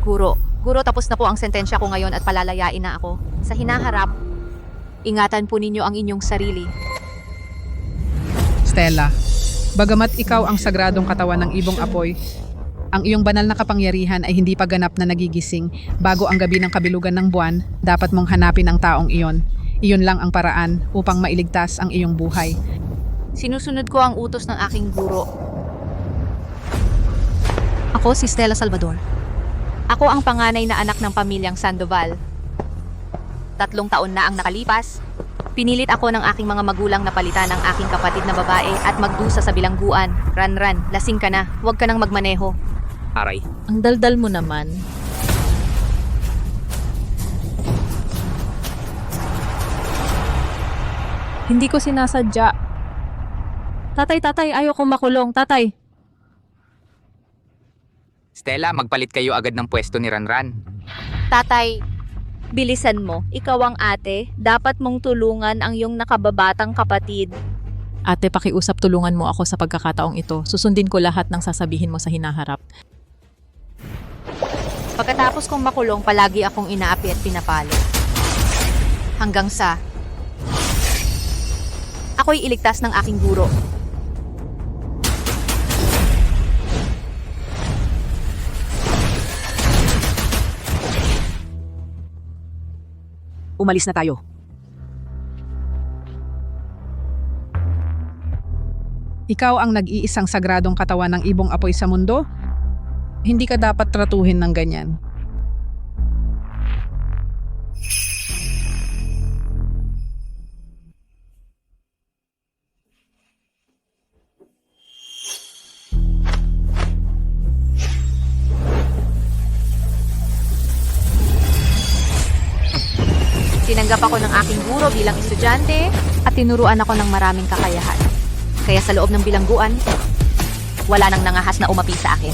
Guro, tapos na po ang sentensya ko ngayon at palalayain na ako. Sa hinaharap, ingatan po ninyo ang inyong sarili. Stella, bagamat ikaw ang sagradong katawan ng ibong apoy, ang iyong banal na kapangyarihan ay hindi pa ganap na nagigising bago ang gabi ng kabilugan ng buwan, dapat mong hanapin ang taong iyon. Iyon lang ang paraan upang mailigtas ang iyong buhay. Sinusunod ko ang utos ng aking guro. Ako si Stella Salvador. Ako ang panganay na anak ng pamilyang Sandoval. 3 taon na ang nakalipas. Pinilit ako ng aking mga magulang na palitan ang aking kapatid na babae at magdusa sa bilangguan. Ran, lasing ka na. Huwag ka nang magmaneho. Aray. Ang daldal mo naman. Hindi ko sinasadya. Tatay, ayoko makulong. Tatay. Stella, magpalit kayo agad ng pwesto ni Ranran. Tatay, bilisan mo. Ikaw ang ate. Dapat mong tulungan ang iyong nakababatang kapatid. Ate, pakiusap, tulungan mo ako sa pagkakataong ito. Susundin ko lahat ng sasabihin mo sa hinaharap. Pagkatapos kong makulong, palagi akong inaapi at pinapalo. Hanggang sa ako'y iligtas ng aking guro. Umalis na tayo. Ikaw ang nag-iisang sagradong katawan ng ibong apoy sa mundo? Hindi ka dapat tratuhin ng ganyan. Tinanggap ako ng aking guro bilang estudyante at tinuruan ako ng maraming kakayahan. Kaya sa loob ng bilangguan, wala nang nangahas na umapi sa akin.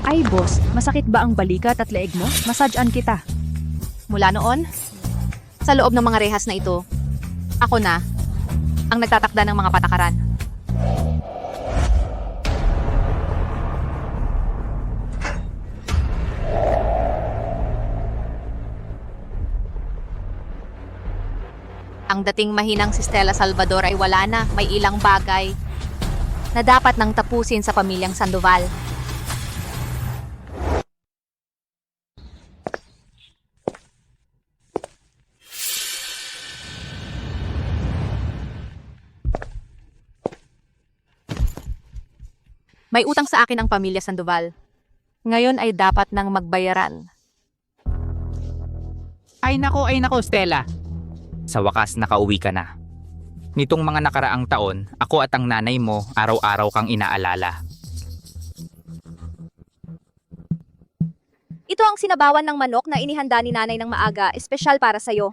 Ay boss, masakit ba ang balikat at leeg mo? Masadyan kita. Mula noon, sa loob ng mga rehas na ito, ako na ang nagtatakda ng mga patakaran. Ang dating mahinang si Stella Salvador ay wala na. May ilang bagay na dapat nang tapusin sa pamilyang Sandoval. May utang sa akin ang pamilya Sandoval. Ngayon ay dapat nang magbayaran. Ay nako, Stella. Sa wakas, nakauwi ka na. Nitong mga nakaraang taon, ako at ang nanay mo, araw-araw kang inaalala. Ito ang sinabawan ng manok na inihanda ni nanay ng maaga, espesyal para sa'yo.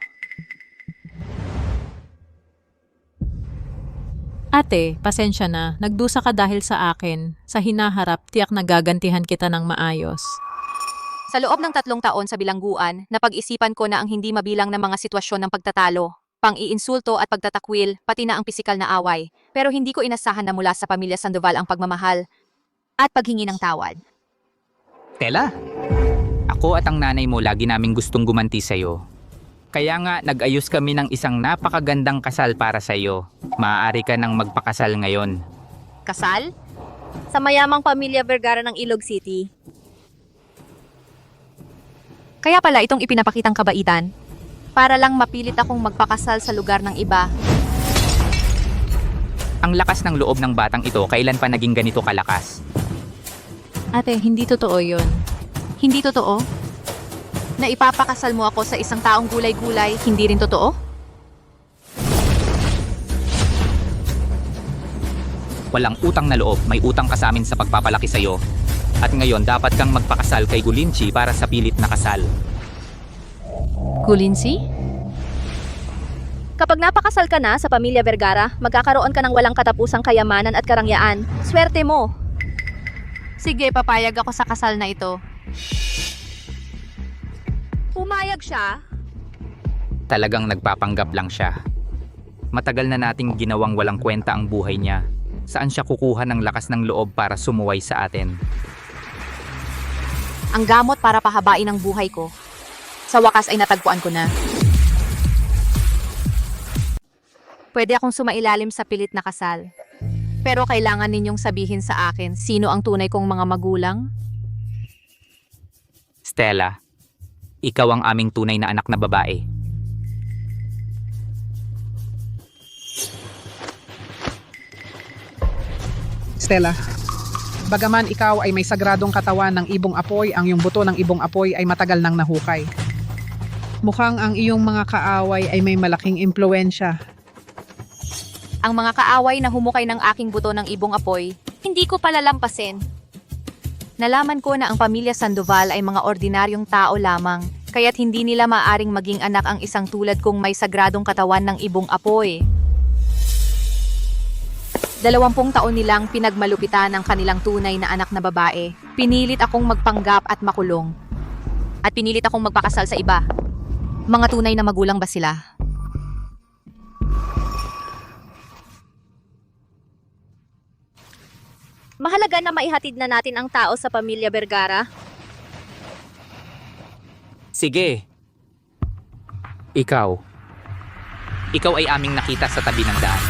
Ate, pasensya na. Nagdusa ka dahil sa akin. Sa hinaharap, tiyak nagagantihan kita ng maayos. Sa loob ng 3 taon sa bilangguan, napag-isipan ko na ang hindi mabilang na mga sitwasyon ng pagtatalo, pang-iinsulto at pagtatakwil, pati na ang pisikal na away. Pero hindi ko inasahan na mula sa pamilya Sandoval ang pagmamahal at paghingi ng tawad. Stella, ako at ang nanay mo lagi naming gustong gumanti sa'yo. Kaya nga, nag-ayos kami ng isang napakagandang kasal para sa'yo. Maaari ka nang magpakasal ngayon. Kasal? Sa mayamang pamilya Vergara ng Ilog City. Kaya pala itong ipinapakitang kabaitan, para lang mapilit akong magpakasal sa lugar ng iba. Ang lakas ng loob ng batang ito, kailan pa naging ganito kalakas? Ate, hindi totoo yun. Hindi totoo? Na ipapakasal mo ako sa isang taong gulay-gulay, hindi rin totoo? Walang utang na loob, may utang ka sa amin sa pagpapalaki sa'yo. At ngayon dapat kang magpakasal kay Gulinchi para sa pilit na kasal. Gulinsi? Kapag napakasal ka na sa pamilya Vergara, magkakaroon ka ng walang katapusang kayamanan at karangyaan. Swerte mo! Sige, papayag ako sa kasal na ito. Pumayag siya. Talagang nagpapanggap lang siya. Matagal na nating ginawang walang kwenta ang buhay niya. Saan siya kukuha ng lakas ng loob para sumuway sa atin? Ang gamot para pahabain ang buhay ko. Sa wakas ay natagpuan ko na. Pwede akong sumailalim sa pilit na kasal. Pero kailangan ninyong sabihin sa akin sino ang tunay kong mga magulang? Stella, ikaw ang aming tunay na anak na babae. Stella, bagaman ikaw ay may sagradong katawan ng ibong apoy, ang iyong buto ng ibong apoy ay matagal nang nahukay. Mukhang ang iyong mga kaaway ay may malaking impluensya. Ang mga kaaway na humukay ng aking buto ng ibong apoy, hindi ko palalampasin. Nalaman ko na ang pamilya Sandoval ay mga ordinaryong tao lamang, kaya't hindi nila maaring maging anak ang isang tulad kong may sagradong katawan ng ibong apoy. 20 taon nilang pinagmalupitan ang kanilang tunay na anak na babae. Pinilit akong magpanggap at makulong. At pinilit akong magpakasal sa iba. Mga tunay na magulang ba sila? Mahalaga na maihatid na natin ang tao sa pamilya Vergara. Sige. Ikaw ay aming nakita sa tabi ng daan.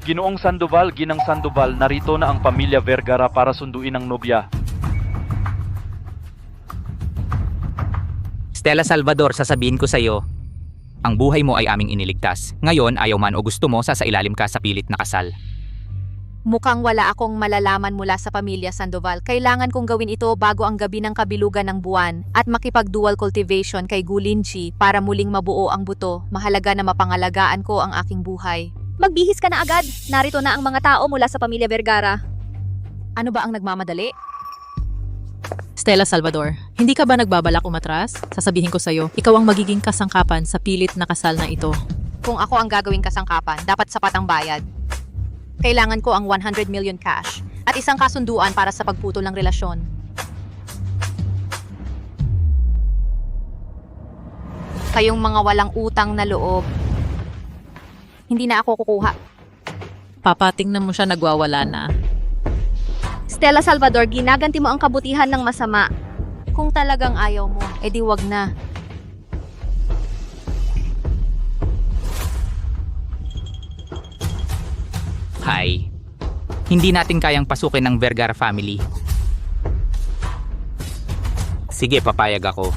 Ginoong Sandoval, Ginang Sandoval, narito na ang pamilya Vergara para sunduin ang nobya. Stella Salvador, sasabihin ko sa iyo, ang buhay mo ay aming iniligtas. Ngayon, ayaw man o gusto mo, sasailalim ka sa pilit na kasal. Mukhang wala akong malalaman mula sa pamilya Sandoval. Kailangan kong gawin ito bago ang gabi ng kabilugan ng buwan at makipag-dual cultivation kay Gulinchi para muling mabuo ang buto. Mahalaga na mapangalagaan ko ang aking buhay. Magbihis ka na agad. Narito na ang mga tao mula sa pamilya Vergara. Ano ba ang nagmamadali? Stella Salvador, hindi ka ba nagbabalak umatras? Sasabihin ko sa'yo, ikaw ang magiging kasangkapan sa pilit na kasal na ito. Kung ako ang gagawing kasangkapan, dapat sapat ang bayad. Kailangan ko ang 100 million cash at isang kasunduan para sa pagputol ng relasyon. Kayong mga walang utang na loob, hindi na ako kukuha. Papatingnan mo siya nagwawala na. Stella Salvador, ginaganti mo ang kabutihan ng masama. Kung talagang ayaw mo, edi wag na. Hay, hindi natin kayang pasukin ng Vergara family. Sige, papayag ako.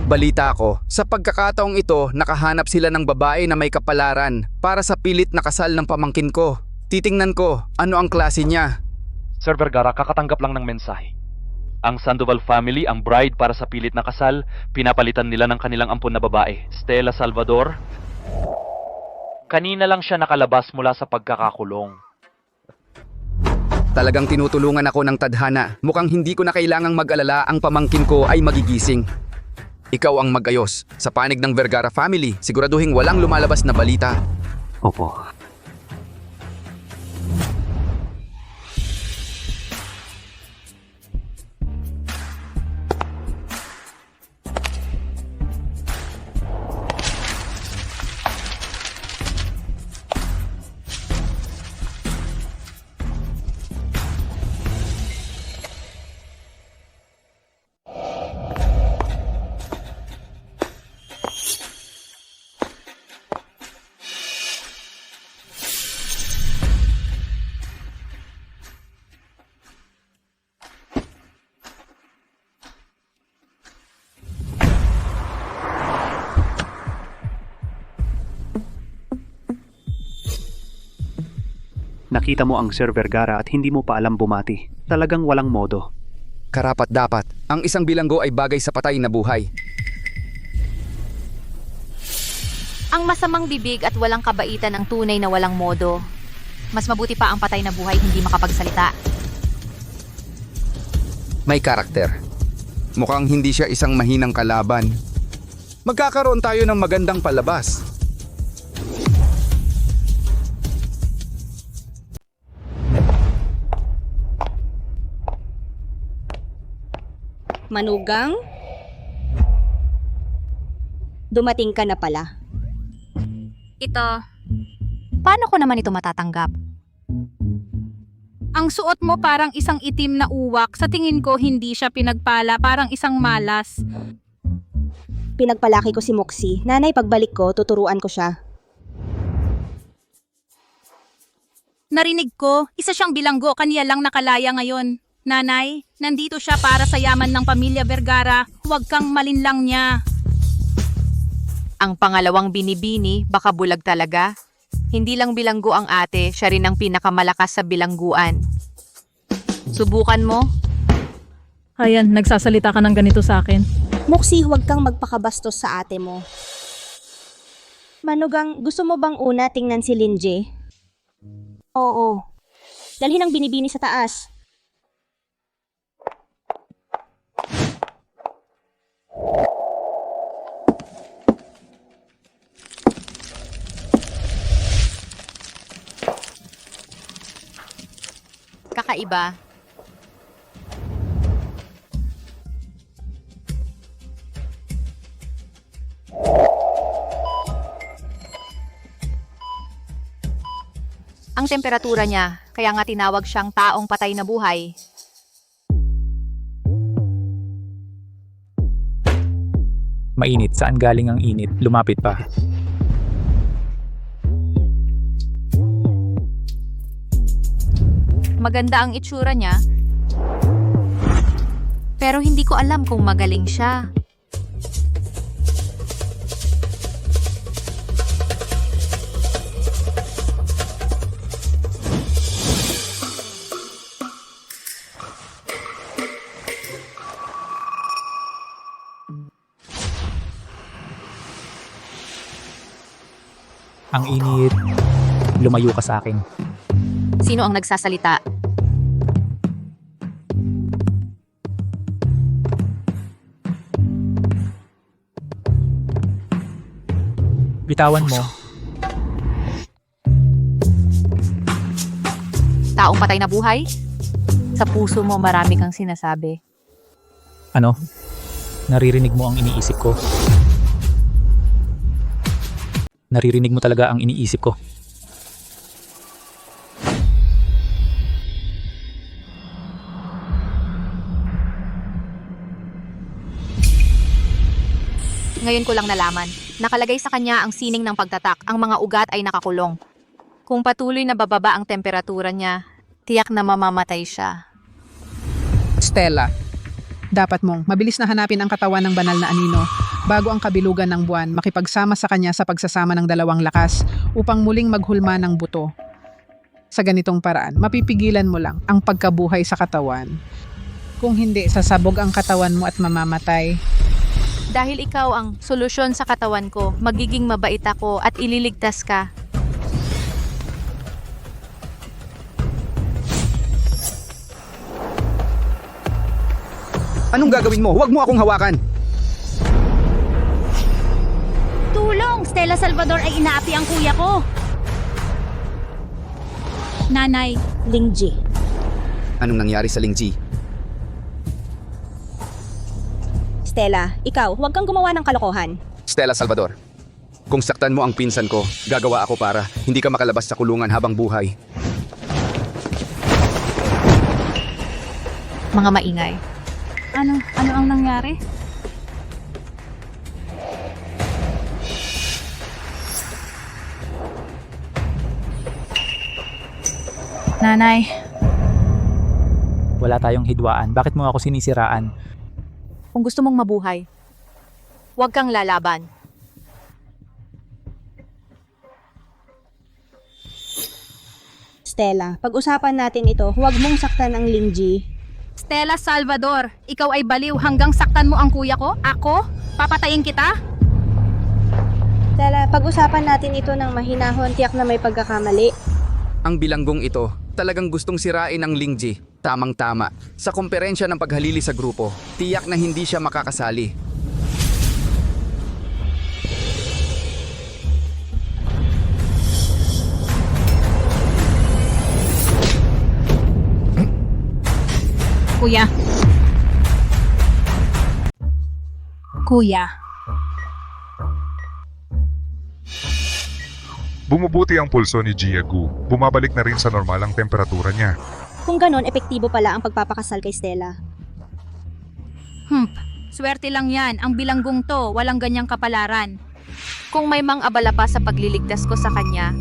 Balita ko, sa pagkakataong ito, nakahanap sila ng babae na may kapalaran para sa pilit na kasal ng pamangkin ko. Titingnan ko, ano ang klase niya. Sir Vergara, kakatanggap lang ng mensahe. Ang Sandoval family, ang bride para sa pilit na kasal, pinapalitan nila ng kanilang ampon na babae, Stella Salvador. Kanina lang siya nakalabas mula sa pagkakakulong. Talagang tinutulungan ako ng tadhana. Mukhang hindi ko na kailangang mag-alala, ang pamangkin ko ay magigising. Ikaw ang mag-ayos. Sa panig ng Vergara family, siguraduhin walang lumalabas na balita. Opo. Nakita mo ang Sir Vergara at hindi mo pa alam bumati. Talagang walang modo. Karapat dapat, ang isang bilanggo ay bagay sa patay na buhay. Ang masamang bibig at walang kabaitan ang tunay na walang modo. Mas mabuti pa ang patay na buhay hindi makapagsalita. May karakter. Mukhang hindi siya isang mahinang kalaban. Magkakaroon tayo ng magandang palabas. Manugang? Dumating ka na pala. Ito, Paano ko naman ito matatanggap? Ang suot mo parang isang itim na uwak. Sa tingin ko, hindi siya pinagpala, parang isang malas. Pinagpalaki ko si Moxie. Nanay, pagbalik ko, tuturuan ko siya. Narinig ko, isa siyang bilanggo, kanya lang nakalaya ngayon. Nanay, nandito siya para sa yaman ng pamilya Vergara. Huwag kang malinlang niya. Ang pangalawang binibini, baka bulag talaga. Hindi lang bilanggo ang ate, siya rin ang pinakamalakas sa bilangguan. Subukan mo? Ayan, nagsasalita ka ng ganito sa akin. Moxie, huwag kang magpakabastos sa ate mo. Manugang, gusto mo bang una tingnan si Linje? Oo. Dalhin ang binibini sa taas. Kakaiba. Ang temperatura niya, kaya nga tinawag siyang taong patay na buhay. Mainit. Saan galing ang init? Lumapit pa. Maganda ang itsura niya. Pero hindi ko alam kung magaling siya. Ang init. Lumayo ka sa akin. Sino ang nagsasalita? Bitawan mo. Taong patay na buhay? Sa puso mo marami kang sinasabi. Ano? Naririnig mo ang iniisip ko. Naririnig mo talaga ang iniisip ko. Ngayon ko lang nalaman. Nakalagay sa kanya ang sining ng pagtatak. Ang mga ugat ay nakakulong. Kung patuloy na bababa ang temperatura niya, tiyak na mamamatay siya. Stella, dapat mong mabilis na hanapin ang katawan ng banal na anino bago ang kabilugan ng buwan makipagsama sa kanya sa pagsasama ng dalawang lakas upang muling maghulma ng buto. Sa ganitong paraan, mapipigilan mo lang ang pagkabuhay sa katawan. Kung hindi, sasabog ang katawan mo at mamamatay. Dahil ikaw ang solusyon sa katawan ko, magiging mabait ako at ililigtas ka. Anong gagawin mo? Huwag mo akong hawakan! Tulong! Stella Salvador ay inaapi ang kuya ko. Nanay, Lingji. Anong nangyari sa Lingji? Stella, ikaw, huwag kang gumawa ng kalokohan. Stella Salvador, kung saktan mo ang pinsan ko, gagawa ako para hindi ka makalabas sa kulungan habang buhay. Mga maingay. ano ang nangyari? Nanay, Wala tayong hidwaan. Bakit mo ako sinisiraan? Kung gusto mong mabuhay, huwag kang lalaban. Stella, pag-usapan natin ito, huwag mong saktan ang Lingji. Stella Salvador, ikaw ay baliw hanggang saktan mo ang kuya ko? Ako? Papatayin kita? Stella, pag-usapan natin ito ng mahinahon, tiyak na may pagkakamali. Ang bilanggong ito, talagang gustong sirain ang Lingji. Tamang-tama. Sa komperensya ng paghalili sa grupo, tiyak na hindi siya makakasali. Kuya. Kuya. Bumubuti ang pulso ni Jiagu. Bumabalik na rin sa normal ang temperatura niya. Kung ganon, epektibo pala ang pagpapakasal kay Stella. Swerte lang yan. Ang bilanggong to, walang ganyang kapalaran. Kung may mang abala pa sa pagliligtas ko sa kanya,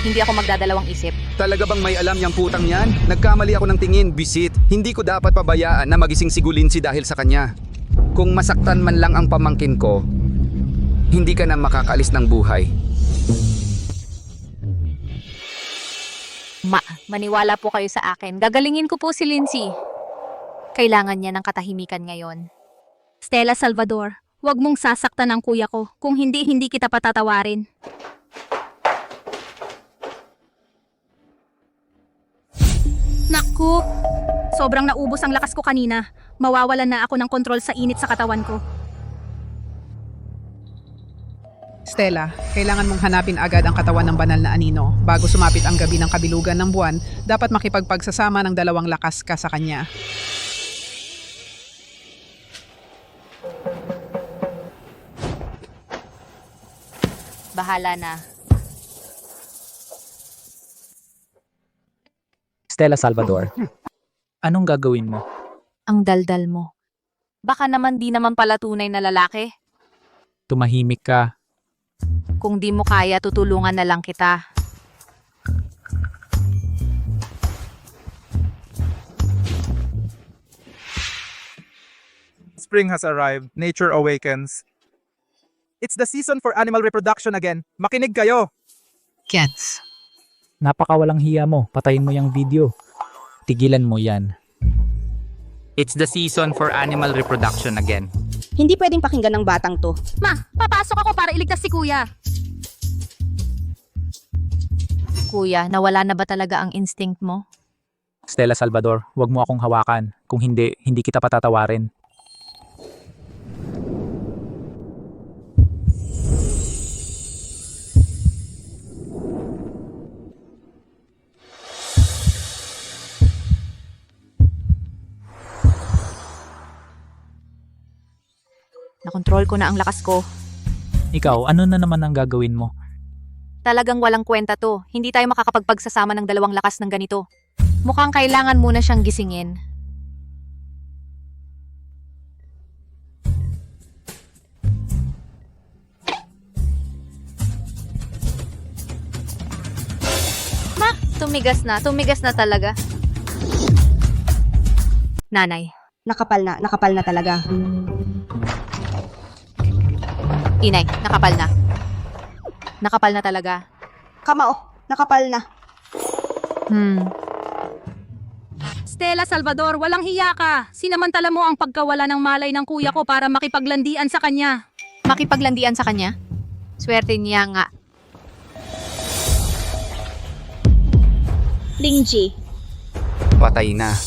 hindi ako magdadalawang isip. Talaga bang may alam yang putang yan? Nagkamali ako ng tingin, bisit. Hindi ko dapat pabayaan na magising si Gulinsi dahil sa kanya. Kung masaktan man lang ang pamangkin ko, hindi ka na makakaalis ng buhay. Maniwala po kayo sa akin. Gagalingin ko po si Lindsay. Kailangan niya ng katahimikan ngayon. Stella Salvador, huwag mong sasaktan ang kuya ko. Kung hindi, hindi kita patatawarin. Naku! Sobrang naubos ang lakas ko kanina. Mawawalan na ako ng kontrol sa init sa katawan ko. Stella, kailangan mong hanapin agad ang katawan ng banal na anino. Bago sumapit ang gabi ng kabilugan ng buwan, dapat makipagpagsasama ng dalawang lakas ka sa kanya. Bahala na. Stella Salvador, anong gagawin mo? Ang daldal mo. Baka naman di naman pala tunay na lalaki. Tumahimik ka. Kung di mo kaya, tutulungan na lang kita. Spring has arrived. Nature awakens. It's the season for animal reproduction again. Makinig kayo! Cats. Napakawalang hiya mo. Patayin mo yung video. Tigilan mo yan. It's the season for animal reproduction again. Hindi pwedeng pakinggan ng batang to. Ma, papasok ako para iligtas si kuya. Kuya, nawala na ba talaga ang instinct mo? Stella Salvador, huwag mo akong hawakan. Kung hindi, hindi kita patatawarin. Nakontrol ko na ang lakas ko. Ikaw, ano na naman ang gagawin mo? Talagang walang kwenta to. Hindi tayo makakapagpagsasama ng dalawang lakas ng ganito. Mukhang kailangan muna siyang gisingin. Ma, tumigas na talaga. Nanay. Nakapal na talaga. Inay, nakapal na. Nakapal na talaga. Kamao, nakapal na. Stella Salvador, walang hiya ka. Sinamantala mo ang pagkawala ng malay ng kuya ko para makipaglandian sa kanya. Makipaglandian sa kanya? Swerte niya nga. Lingji, Patay na.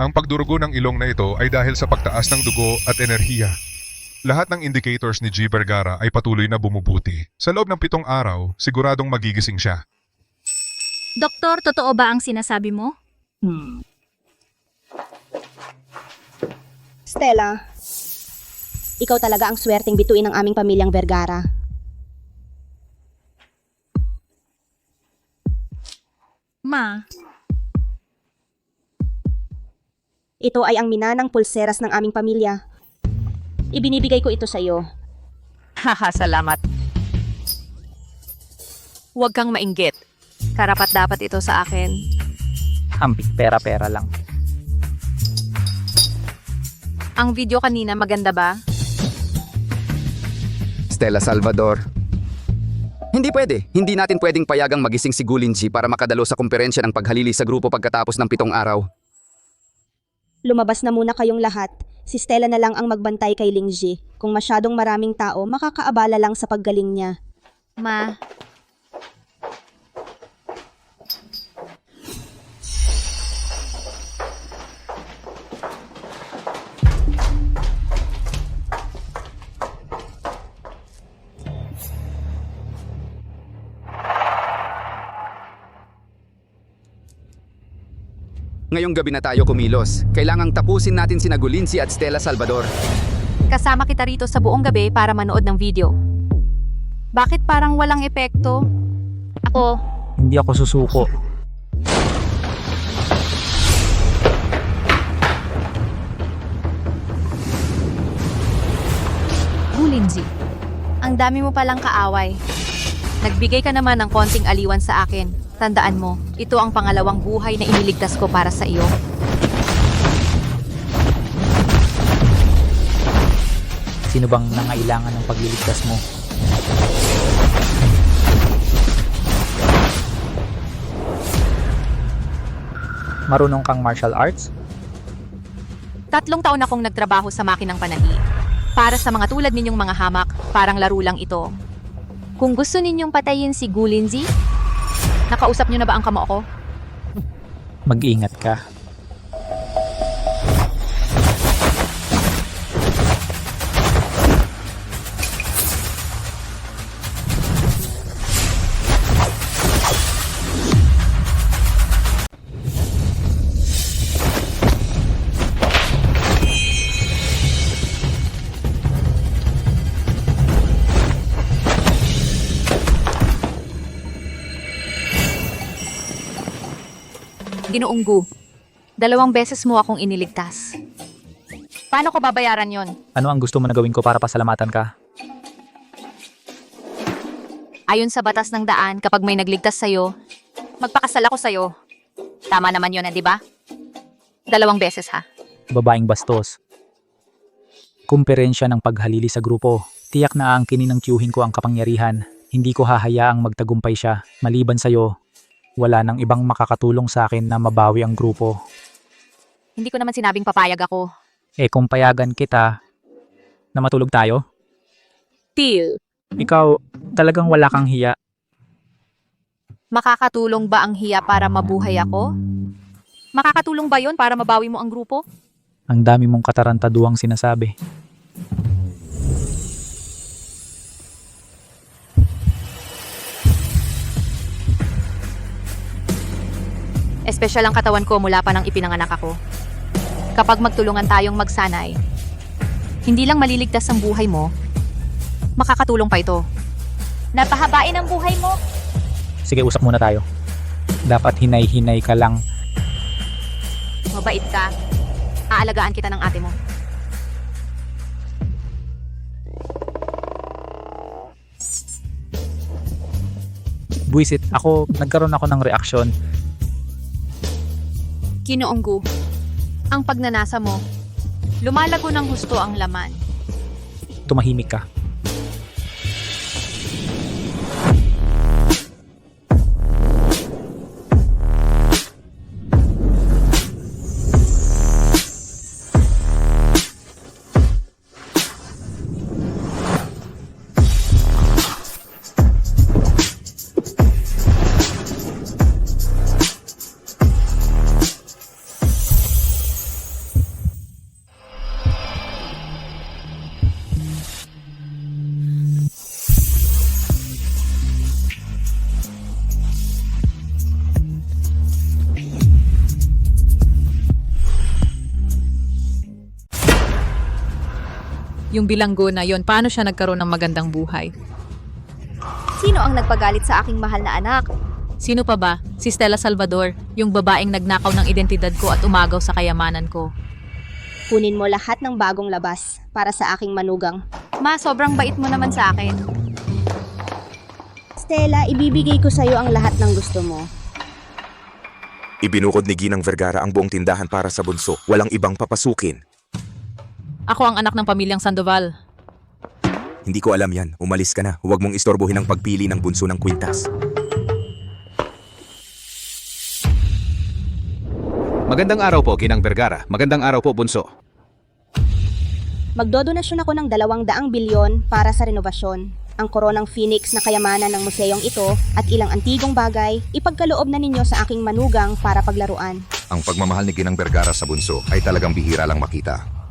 Ang pagdurugo ng ilong na ito ay dahil sa pagtaas ng dugo at enerhiya. Lahat ng indicators ni G. Vergara ay patuloy na bumubuti. Sa loob ng 7 araw, siguradong magigising siya. Doktor, totoo ba ang sinasabi mo? Stella, ikaw talaga ang swerteng bituin ng aming pamilyang Vergara. Ma, Ito ay ang minanang pulseras ng aming pamilya. Ibinibigay ko ito sa iyo. Haha, salamat. Huwag kang mainggit. Karapat dapat ito sa akin. Hambing pera-pera lang. Ang video kanina maganda ba? Stella Salvador. Hindi pwede. Hindi natin pwedeng payagang magising si Gulinji para makadalo sa komperensya ng paghalili sa grupo pagkatapos ng 7 araw. Lumabas na muna kayong lahat. Si Stella na lang ang magbantay kay Lingji. Kung masyadong maraming tao, makakaabala lang sa paggaling niya. Ma, Ngayong gabi na tayo kumilos. Kailangang tapusin natin si Nagulinsi at Stella Salvador. Kasama kita rito sa buong gabi para manood ng video. Bakit parang walang epekto? ako, Hindi ako susuko. Lindsay, ang dami mo palang kaaway. Nagbigay ka naman ng konting aliwan sa akin. Tandaan mo, ito ang pangalawang buhay na iniligtas ko para sa iyo. Sino bang nangailangan ng pagliligtas mo? Marunong kang martial arts? 3 taon akong nagtrabaho sa makinang panahi. Para sa mga tulad ninyong mga hamak, parang laro lang ito. kung gusto ninyong patayin si Gulinzi, Nakausap niyo na ba ang kamo ko? Mag-ingat ka. Ginoong Gu, 2 beses mo akong iniligtas. Paano ko babayaran yon? Ano ang gusto mo na gawin ko para pasalamatan ka? Ayon sa batas ng daan, kapag may nagligtas sa'yo, magpakasal ako sa'yo. Tama naman yun, di ba? 2 beses ha. Babaeng bastos. Kumperensya ng paghalili sa grupo. Tiyak na aangkinin ng tiyuhin ko ang kapangyarihan. Hindi ko hahayaang magtagumpay siya. Maliban sa'yo, wala nang ibang makakatulong sa akin na mabawi ang grupo. Hindi ko naman sinabing papayag ako. Kung payagan kita, na matulog tayo? Til, Ikaw, talagang wala kang hiya. makakatulong ba ang hiya para mabuhay ako? Makakatulong ba yon para mabawi mo ang grupo? Ang dami mong katarantaduang sinasabi. Espesyal ang katawan ko mula pa nang ipinanganak ako. Kapag magtulungan tayong magsanay, hindi lang maliligtas ang buhay mo, makakatulong pa ito. napahabain ang buhay mo. Sige, usap muna tayo. Dapat hinay-hinay ka lang. Mabait ka. Aalagaan kita ng ate mo. Buisit, nagkaroon ako ng reaksyon. Ginoong Gu, ang pagnanasa mo, lumalago ng husto ang laman. Tumahimik ka. Yung bilanggo na yon, paano siya nagkaroon ng magandang buhay? Sino ang nagpagalit sa aking mahal na anak? Sino pa ba? Si Stella Salvador, yung babaeng nagnakaw ng identidad ko at umagaw sa kayamanan ko. Kunin mo lahat ng bagong labas para sa aking manugang. Ma, sobrang bait mo naman sa akin. Stella, ibibigay ko sa'yo ang lahat ng gusto mo. Ibinukod ni Ginang Vergara ang buong tindahan para sa bunso. Walang ibang papasukin. Ako ang anak ng pamilyang Sandoval. Hindi ko alam yan. Umalis ka na. Huwag mong istorbohin ang pagpili ng bunso ng kwintas. Magandang araw po, Ginang Vergara. Magandang araw po, Bunso. Magdodonasyon ako ng 200 bilyon para sa renovasyon. Ang koronang Phoenix na kayamanan ng museyong ito at ilang antigong bagay, ipagkaloob na ninyo sa aking manugang para paglaruan. Ang pagmamahal ni Ginang Vergara sa bunso ay talagang bihira lang makita.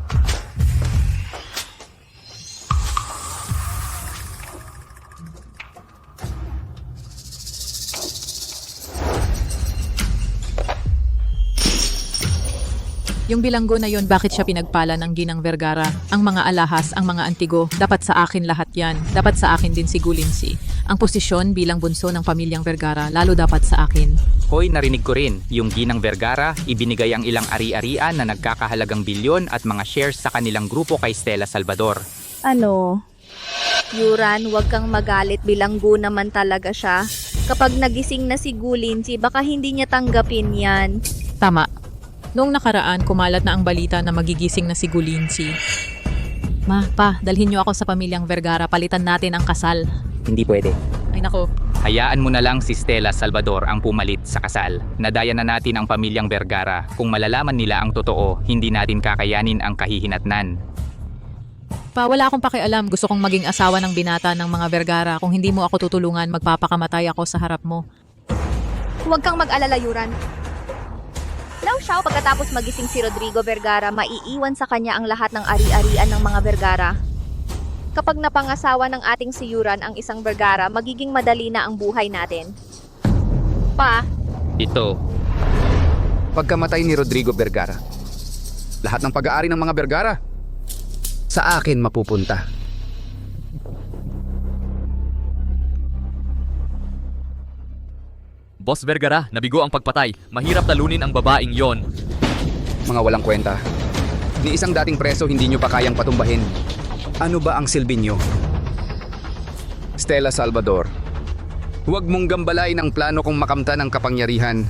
Yung bilanggo na yon, bakit siya pinagpala ng Ginang Vergara? Ang mga alahas, ang mga antigo, dapat sa akin lahat yan. Dapat sa akin din si Gulinsi. Ang posisyon bilang bunso ng pamilyang Vergara, lalo dapat sa akin. Hoy, narinig ko rin, yung Ginang Vergara, ibinigay ang ilang ari-arian na nagkakahalagang bilyon at mga shares sa kanilang grupo kay Stella Salvador. Ano? Yuran, huwag kang magalit, bilanggo naman talaga siya. Kapag nagising na si Gulinsi, baka hindi niya tanggapin yan. Tama. Noong nakaraan, kumalat na ang balita na magigising na si Gulinsi. Ma, pa, dalhin niyo ako sa pamilyang Vergara, palitan natin ang kasal. Hindi pwede. Ay nako. Hayaan mo na lang si Stella Salvador ang pumalit sa kasal. Nadaya na natin ang pamilyang Vergara. Kung malalaman nila ang totoo, hindi natin kakayanin ang kahihinatnan. Pa, wala akong pakialam. Gusto kong maging asawa ng binata ng mga Vergara. Kung hindi mo ako tutulungan, magpapakamatay ako sa harap mo. Huwag kang mag-alala, Yuran. Law pagkatapos magising si Rodrigo Vergara, maiiwan sa kanya ang lahat ng ari-arian ng mga Vergara. Kapag napangasawa ng ating si Yuran ang isang Vergara, magiging madali na ang buhay natin. Pa, Ito. Pagkamatay ni Rodrigo Vergara, lahat ng pag-aari ng mga Vergara sa akin mapupunta. Boss Vergara, nabigo ang pagpatay. Mahirap talunin ang babaeng yon. Mga walang kwenta. Ni isang dating preso hindi nyo pa kayang patumbahin. Ano ba ang silbi nyo? Stella Salvador, huwag mong gambalain ang plano kong makamtan ang kapangyarihan.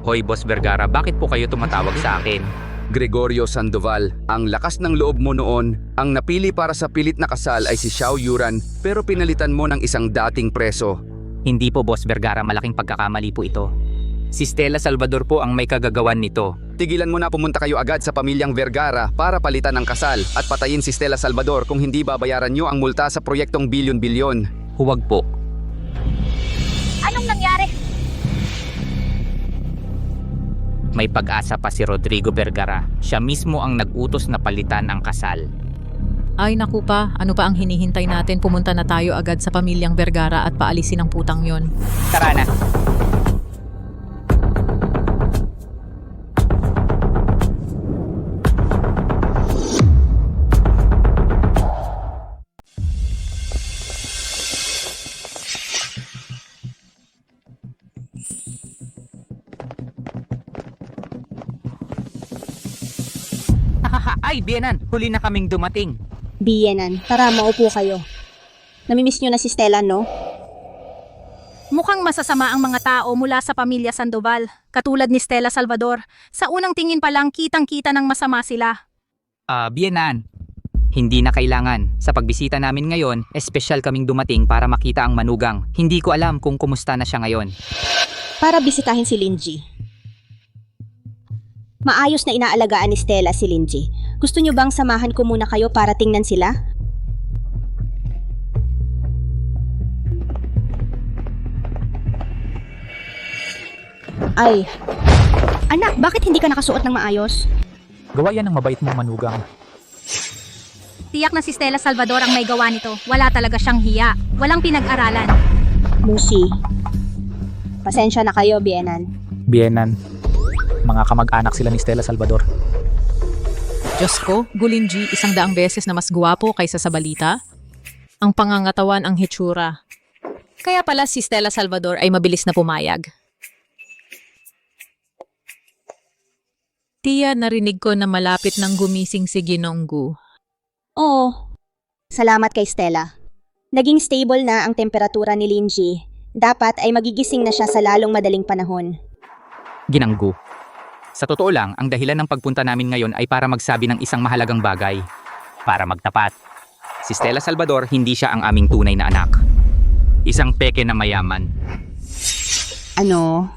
Hoy, Boss Vergara, bakit po kayo tumatawag sa akin? Gregorio Sandoval, ang lakas ng loob mo noon, ang napili para sa pilit na kasal ay si Xiao Yuran, pero pinalitan mo ng isang dating preso. Hindi po, Boss Vergara, malaking pagkakamali po ito. Si Stella Salvador po ang may kagagawan nito. Tigilan mo na, pumunta kayo agad sa pamilyang Vergara para palitan ng kasal at patayin si Stella Salvador kung hindi babayaran nyo ang multa sa proyektong bilyon-bilyon. Huwag po. anong nangyari? May pag-asa pa si Rodrigo Vergara. Siya mismo ang nag-utos na palitan ang kasal. Ay naku pa, ano pa ang hinihintay natin? Pumunta na tayo agad sa pamilyang Vergara at paalisin ang putang yon. Tara na. Ay, Bienan, huli na kaming dumating. Bienan, tara maupo kayo. Namimiss nyo na si Stella, no? Mukhang masasama ang mga tao mula sa pamilya Sandoval, katulad ni Stella Salvador. Sa unang tingin pa lang kitang-kita ng masama sila. Bienan, hindi na kailangan. Sa pagbisita namin ngayon, espesyal kaming dumating para makita ang manugang. Hindi ko alam kung kumusta na siya ngayon. Para bisitahin si Linji. Maayos na inaalagaan ni Stella si Linji. Gusto nyo bang samahan ko muna kayo para tingnan sila? Ay. Anak, bakit hindi ka nakasuot ng maayos? Gawa yan ng mabait mong manugang. Tiyak na si Stella Salvador ang may gawa nito. Wala talaga siyang hiya. Walang pinag-aralan. Musi. Pasensya na kayo, Bienan. Bienan. Mga kamag-anak sila ni Stella Salvador. Diyos ko, Gulinji, 100 beses na mas guwapo kaysa sa balita. Ang pangangatawan, ang hitsura. Kaya pala si Stella Salvador ay mabilis na pumayag. Tia, narinig ko na malapit nang gumising si Ginonggu. Oo. Salamat kay Stella. Naging stable na ang temperatura ni Linji. Dapat ay magigising na siya sa lalong madaling panahon. Ginanggu. Sa totoo lang, ang dahilan ng pagpunta namin ngayon ay para magsabi ng isang mahalagang bagay. Para magtapat. Si Stella Salvador, hindi siya ang aming tunay na anak. Isang peke na mayaman. Ano?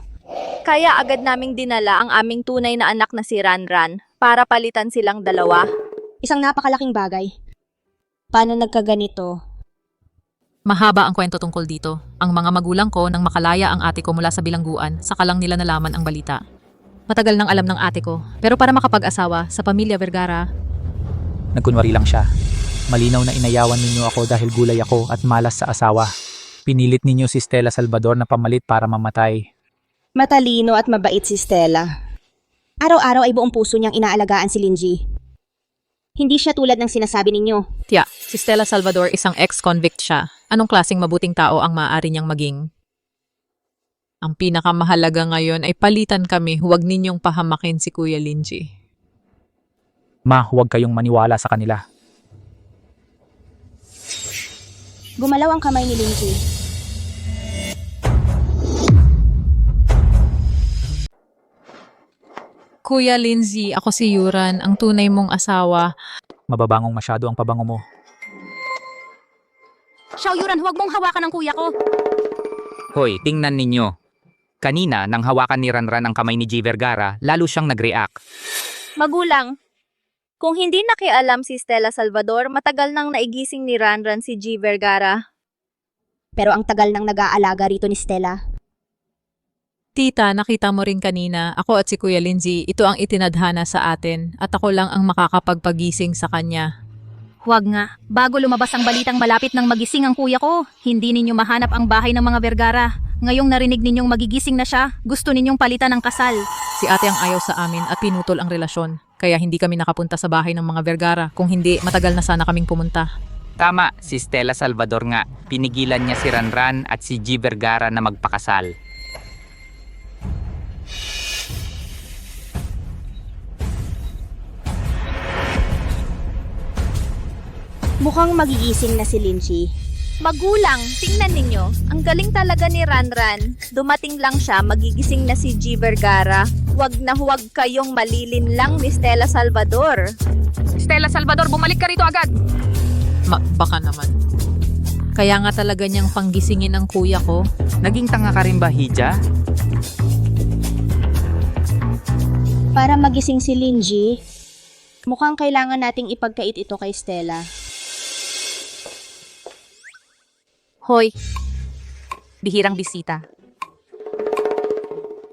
Kaya agad naming dinala ang aming tunay na anak na si Ranran para palitan silang dalawa. Isang napakalaking bagay. Paano nagkaganito? Mahaba ang kwento tungkol dito. Ang mga magulang ko nang makalaya ang ate ko mula sa bilangguan, saka lang nila nalaman ang balita. Matagal nang alam ng ate ko, pero para makapag-asawa sa pamilya Vergara, Nagkunwari lang siya. Malinaw na inayawan ninyo ako dahil gulay ako at malas sa asawa. Pinilit ninyo si Stella Salvador na pamalit para mamatay. Matalino at mabait si Stella. Araw-araw ay buong puso niyang inaalagaan si Linji. Hindi siya tulad ng sinasabi ninyo. Tiya, si Stella Salvador isang ex-convict siya. Anong klaseng mabuting tao ang maaari niyang maging? Ang pinakamahalaga ngayon ay palitan kami, huwag ninyong pahamakin si Kuya Linji. Ma, huwag kayong maniwala sa kanila. Gumalaw ang kamay ni Linji. Kuya Lindsay, ako si Yuran, ang tunay mong asawa. Mababangong masyado ang pabango mo. Xiaoyuran, huwag mong hawakan ang kuya ko. Hoy, tingnan ninyo. Kanina, nang hawakan ni Ranran ang kamay ni G. Vergara, lalo siyang nag-react. Magulang, kung hindi nakialam si Stella Salvador, matagal nang naigising ni Ranran si G. Vergara. Pero ang tagal nang nag-aalaga rito ni Stella. Tita, nakita mo rin kanina, ako at si Kuya Lindsay, ito ang itinadhana sa atin at ako lang ang makakapagpagising sa kanya. Huwag nga. Bago lumabas ang balitang malapit ng magising ang kuya ko, hindi ninyo mahanap ang bahay ng mga Vergara. Ngayong narinig ninyong magigising na siya, gusto ninyong palitan ng kasal. Si ate ang ayaw sa amin at pinutol ang relasyon. Kaya hindi kami nakapunta sa bahay ng mga Vergara. Kung hindi, matagal na sana kaming pumunta. Tama, si Stella Salvador nga. Pinigilan niya si Ranran at si G. Vergara na magpakasal. Mukhang magigising na si Linji. Magulang, tingnan ninyo. Ang galing talaga ni Ranran. Dumating lang siya, magigising na si G. Vergara. Huwag na huwag kayong malilin lang ni Stella Salvador. Stella Salvador, bumalik ka rito agad. Baka naman. Kaya nga talaga niyang panggisingin ang kuya ko. Naging tanga ka rin ba, Hija? Para magising si Linji, mukhang kailangan nating ipagkait ito kay Stella. Hoy, bihirang bisita.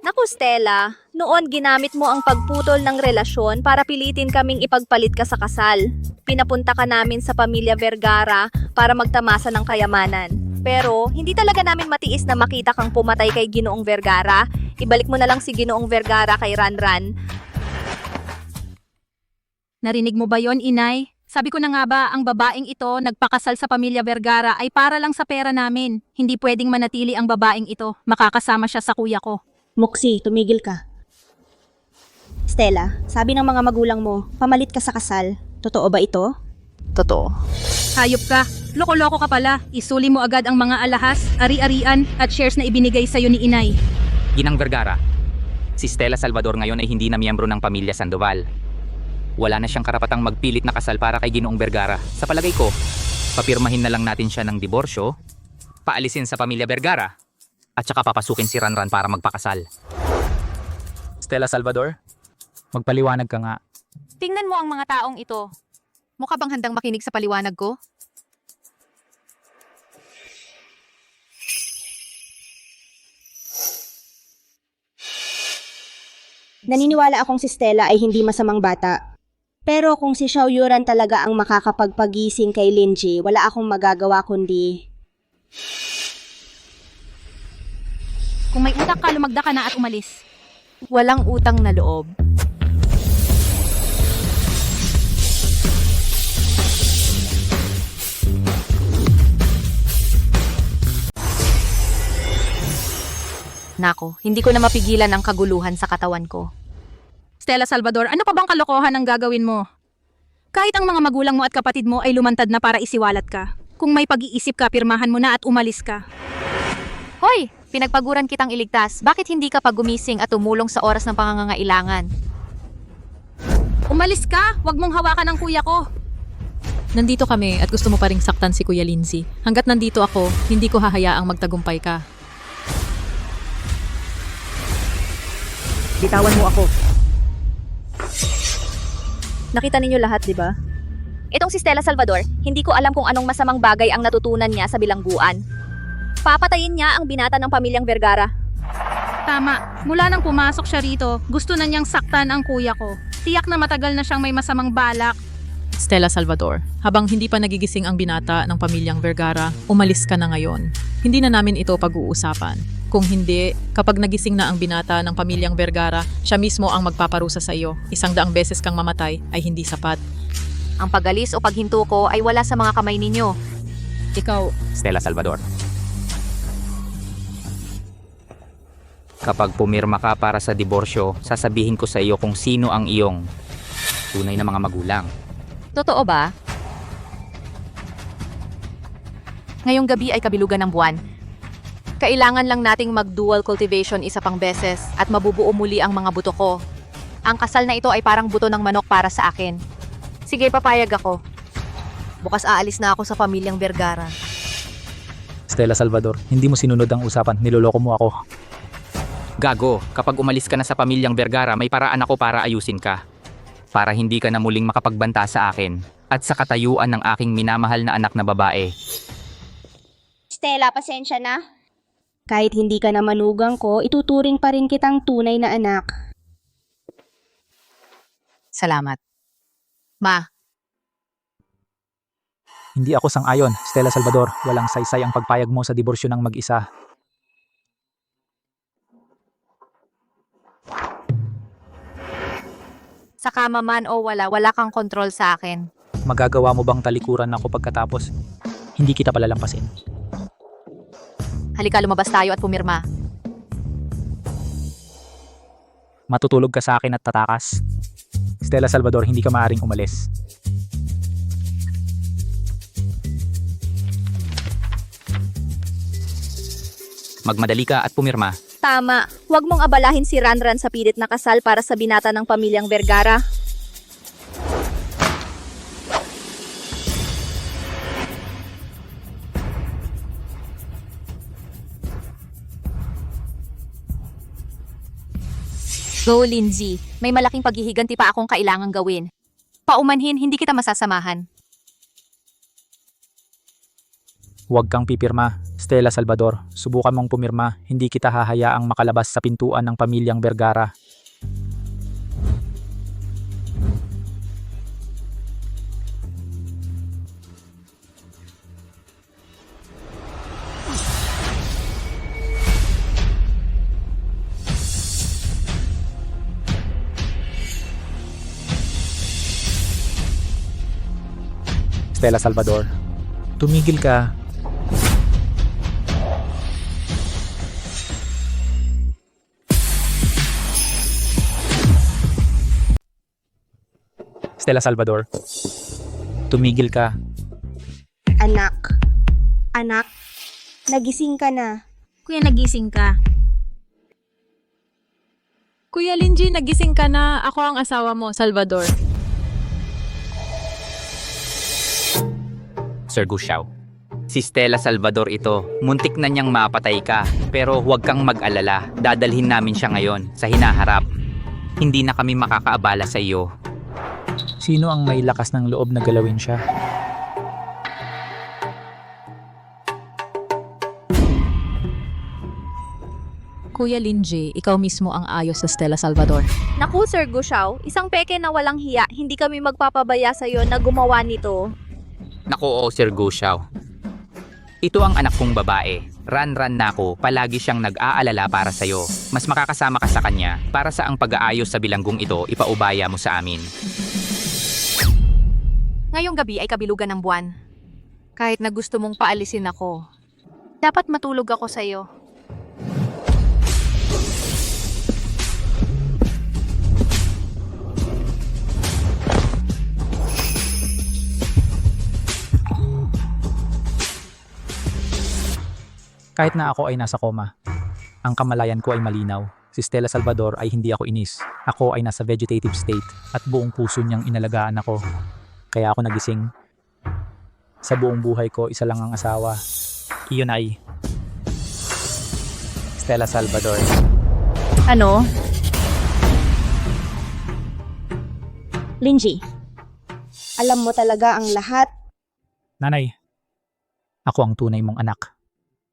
Naku Stella, noon ginamit mo ang pagputol ng relasyon para pilitin kaming ipagpalit ka sa kasal. Pinapunta ka namin sa pamilya Vergara para magtamasa ng kayamanan. Pero hindi talaga namin matiis na makita kang pumatay kay Ginoong Vergara. Ibalik mo na lang si Ginoong Vergara kay Ranran. Narinig mo ba yon, Inay? Sabi ko na nga ba, ang babaeng ito nagpakasal sa pamilya Vergara ay para lang sa pera namin. Hindi pwedeng manatili ang babaeng ito. Makakasama siya sa kuya ko. Moxie, tumigil ka. Stella, sabi ng mga magulang mo, pamalit ka sa kasal. Totoo ba ito? Totoo. Hayop ka. Loko-loko ka pala. Isuli mo agad ang mga alahas, ari-arian at shares na ibinigay sa'yo ni Inay. Ginang Vergara, si Stella Salvador ngayon ay hindi na miyembro ng pamilya Sandoval. Wala na siyang karapatang magpilit na kasal para kay Ginoong Vergara. Sa palagay ko, papirmahin na lang natin siya ng diborsyo, paalisin sa pamilya Vergara, at saka papasukin si Ranran para magpakasal. Stella Salvador, magpaliwanag ka nga. Tingnan mo ang mga taong ito. Mukha bang handang makinig sa paliwanag ko? Naniniwala akong si Stella ay hindi masamang bata. Pero kung si Xiaoyuran talaga ang makakapagpagising kay Linji, wala akong magagawa kundi... Kung may utak ka, lumagda ka na at umalis. Walang utang na loob. Nako, hindi ko na mapigilan ang kaguluhan sa katawan ko. Stella Salvador, ano pa bang kalokohan ang gagawin mo? Kahit ang mga magulang mo at kapatid mo ay lumantad na para isiwalat ka. Kung may pag-iisip ka, pirmahan mo na at umalis ka. Hoy! Pinagpaguran kitang iligtas. Bakit hindi ka pa gumising at tumulong sa oras ng pangangailangan? Umalis ka! Huwag mong hawakan ang kuya ko! Nandito kami at gusto mo pa ring saktan si Kuya Lindsay. Hanggat nandito ako, hindi ko hahayaang magtagumpay ka. Bitawan mo ako. Nakita ninyo lahat, di ba? Itong si Stella Salvador, hindi ko alam kung anong masamang bagay ang natutunan niya sa bilangguan. Papatayin niya ang binata ng pamilyang Vergara. Tama. Mula nang pumasok siya rito, gusto na niyang saktan ang kuya ko. Tiyak na matagal na siyang may masamang balak. Stella Salvador, habang hindi pa nagigising ang binata ng pamilyang Vergara, umalis ka na ngayon. Hindi na namin ito pag-uusapan. Kung hindi, kapag nagising na ang binata ng pamilyang Vergara, siya mismo ang magpaparusa sa iyo. 100 beses kang mamatay ay hindi sapat. Ang pagalis o paghinto ko ay wala sa mga kamay ninyo. Ikaw, Stella Salvador. Kapag pumirma ka para sa diborsyo, sasabihin ko sa iyo kung sino ang iyong tunay na mga magulang. Totoo ba? Ngayong gabi ay kabilugan ng buwan. Kailangan lang nating mag-dual cultivation isa pang beses at mabubuo muli ang mga buto ko. Ang kasal na ito ay parang buto ng manok para sa akin. Sige, papayag ako. Bukas aalis na ako sa pamilyang Vergara. Stella Salvador, hindi mo sinunod ang usapan. Niloloko mo ako. Gago, kapag umalis ka na sa pamilyang Vergara, may paraan ako para ayusin ka. Para hindi ka na muling makapagbanta sa akin at sa katayuan ng aking minamahal na anak na babae. Stella, pasensya na. Kahit hindi ka na manugang ko, ituturing pa rin kitang tunay na anak. Salamat. Ma, Hindi ako sang-ayon, Stella Salvador. Walang saysay ang pagpayag mo sa diborsyo ng mag-isa. sa kama man o wala kang kontrol sa akin. Magagawa mo bang talikuran ako pagkatapos? Hindi kita palalampasin. Halika, lumabas tayo at pumirma. Matutulog ka sa akin at tatakas. Stella Salvador, hindi ka maaaring umalis. Magmadali ka at pumirma. Tama, huwag mong abalahin si Ranran sa pilit na kasal para sa binata ng pamilyang Vergara. Go, Lindsay. May malaking paghihiganti pa akong kailangang gawin. Paumanhin, hindi kita masasamahan. Huwag kang pipirma, Stella Salvador. Subukan mong pumirma, hindi kita hahayaang makalabas sa pintuan ng pamilyang Vergara. Stella Salvador, tumigil ka. Stella Salvador, tumigil ka. Anak. Anak, nagising ka na. Kuya, nagising ka. Kuya Lindsay, nagising ka na. Ako ang asawa mo, Salvador. Sir Gushao. Si Stella Salvador ito. Muntik na niyang mapatay ka. Pero huwag kang mag-alala. Dadalhin namin siya ngayon sa hinaharap. Hindi na kami makakaabala sa iyo. Sino ang may lakas ng loob na galawin siya? Kuya Lindsay, ikaw mismo ang ayos sa Stella Salvador. Naku, Sir Gushao, isang peke na walang hiya, hindi kami magpapabaya sa'yo na gumawa nito. Naku, oo, Sir Gushao. Ito ang anak kong babae. Ran-ran na ako, palagi siyang nag-aalala para sa'yo. Mas makakasama ka sa kanya para sa ang pag-aayos sa bilanggong ito, ipaubaya mo sa amin. Ngayong gabi ay kabilugan ng buwan. Kahit na gusto mong paalisin ako, dapat matulog ako sa iyo. Kahit na ako ay nasa koma, ang kamalayan ko ay malinaw. Si Stella Salvador ay hindi ako inis. Ako ay nasa vegetative state at buong puso niyang inalagaan ako. Kaya ako nagising. Sa buong buhay ko, isa lang ang asawa. Iyon ay Stella Salvador. Ano? Linji, alam mo talaga ang lahat. Nanay, ako ang tunay mong anak.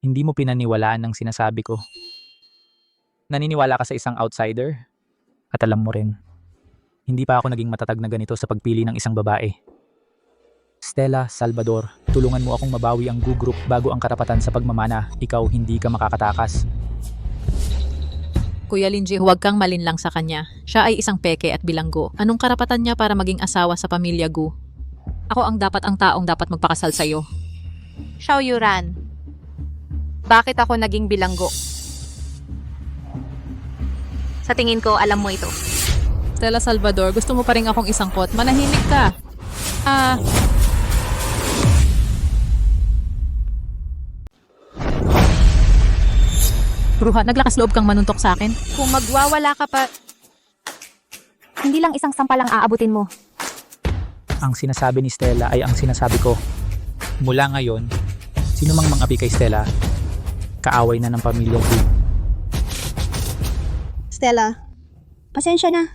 Hindi mo pinaniwalaan ang sinasabi ko. Naniniwala ka sa isang outsider? At alam mo rin, hindi pa ako naging matatag na ganito sa pagpili ng isang babae. Stella Salvador, tulungan mo akong mabawi ang Gu Group bago ang karapatan sa pagmamana. Ikaw hindi ka makakatakas. Kuya Linji, huwag kang malinlang sa kanya. Siya ay isang peke at bilanggo. Anong karapatan niya para maging asawa sa pamilya Gu? Ako ang taong dapat magpakasal sa'yo. Xiao Yuran, bakit ako naging bilanggo? Sa tingin ko, alam mo ito. Stella Salvador, gusto mo pa rin akong isangkot. Manahimik ka. Bruha, naglakas loob kang manuntok sa akin. Kung magwawala ka pa, hindi lang isang sampal ang aabutin mo. Ang sinasabi ni Stella ay ang sinasabi ko. Mula ngayon, sino mang mangapi kay Stella, kaaway na ng pamilya Gu. Stella, pasensya na.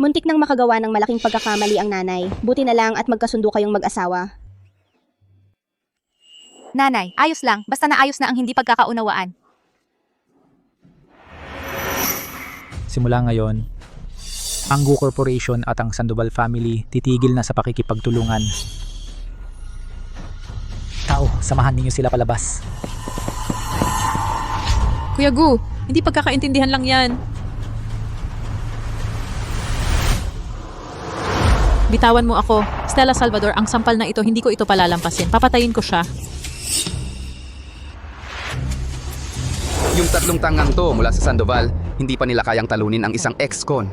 Muntik nang makagawa ng malaking pagkakamali ang nanay. Buti na lang at magkasundo kayong mag-asawa. Nanay, ayos lang. Basta naayos na ang hindi pagkakaunawaan. Simula ngayon, ang Gu Corporation at ang Sandoval family titigil na sa pakikipagtulungan. Tao, samahan ninyo sila palabas. Kuya Gu, hindi pagkakaintindihan lang yan. Bitawan mo ako. Stella Salvador, ang sampal na ito, hindi ko ito palalampasin. Papatayin ko siya. Yung tatlong tangang to mula sa Sandoval, hindi pa nila kayang talunin ang isang ex-con.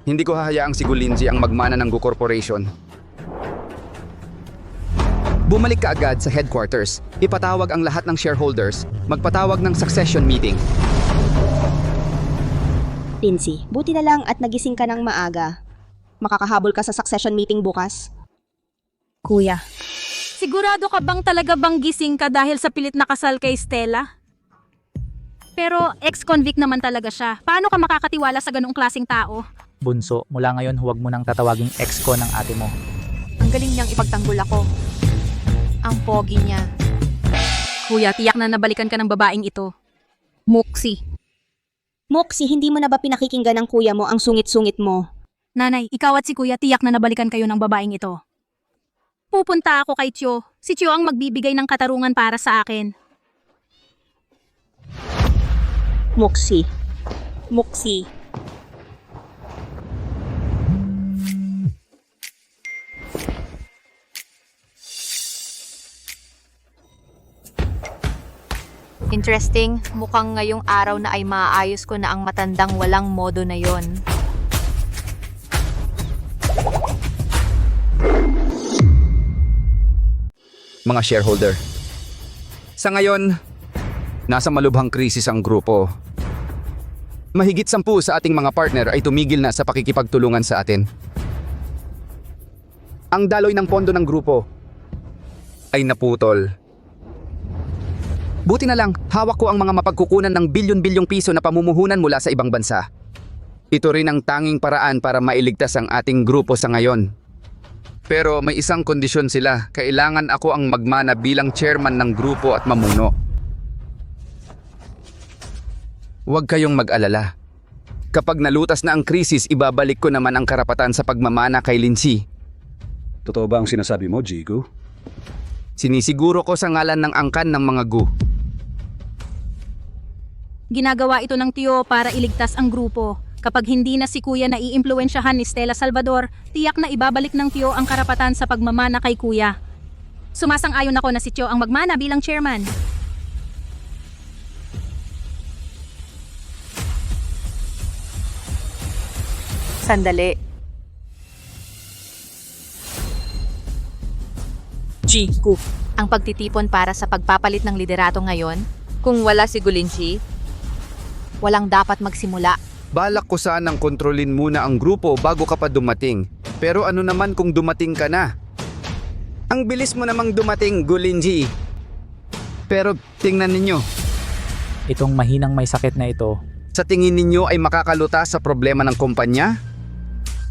Hindi ko hahayaang si Gulinji ang magmana ng Gu Corporation. Bumalik ka agad sa headquarters. Ipatawag ang lahat ng shareholders. Magpatawag ng succession meeting. Lindsay, buti na lang at nagising ka ng maaga. Makakahabol ka sa succession meeting bukas. Kuya. Sigurado ka bang talaga bang gising ka dahil sa pilit na kasal kay Stella? Pero ex-convict naman talaga siya. Paano ka makakatiwala sa ganung klaseng tao? Bunso, mula ngayon huwag mo nang tatawaging ex ko ng ate mo. Ang galing niyang ipagtanggol ako. Ang pogi niya. Kuya, tiyak na nabalikan ka ng babaeng ito. Moxie. Moxie, hindi mo na ba pinakikinggan ng kuya mo ang sungit-sungit mo? Nanay, ikaw at si Kuya tiyak na nabalikan kayo ng babaeng ito. Pupunta ako kay Tio. Si Tio ang magbibigay ng katarungan para sa akin. Moxie. Moxie. Interesting, mukhang ngayong araw na ay maayos ko na ang matandang walang modo na yon. Mga shareholder. Sa ngayon, nasa malubhang krisis ang grupo. Mahigit 10 sa ating mga partner ay tumigil na sa pakikipagtulungan sa atin. Ang daloy ng pondo ng grupo ay naputol. Buti na lang, hawak ko ang mga mapagkukunan ng bilyon-bilyong piso na pamumuhunan mula sa ibang bansa. Ito rin ang tanging paraan para mailigtas ang ating grupo sa ngayon. Pero may isang kondisyon sila, kailangan ako ang magmana bilang chairman ng grupo at mamuno. Huwag kayong mag-alala. Kapag nalutas na ang krisis, ibabalik ko naman ang karapatan sa pagmamana kay Lindsay. Totoo ba ang sinasabi mo, Jigo? Sinisiguro ko sa ngalan ng angkan ng mga Gu. Ginagawa ito ng Tio para iligtas ang grupo. Kapag hindi na si Kuya na iimpluwensyahan ni Stella Salvador, tiyak na ibabalik ng Tio ang karapatan sa pagmamana kay Kuya. Sumasang-ayon ako na si Tio ang magmana bilang chairman. Sandali. Jigo. Ang pagtitipon para sa pagpapalit ng liderato ngayon, kung wala si Gulinji, Walang dapat magsimula. Balak ko sanang kontrolin muna ang grupo bago ka pa dumating. Pero ano naman kung dumating ka na? Ang bilis mo namang dumating, Gulinji. Pero tingnan ninyo, Itong mahinang may sakit na ito, sa tingin ninyo ay makakalutas sa problema ng kumpanya?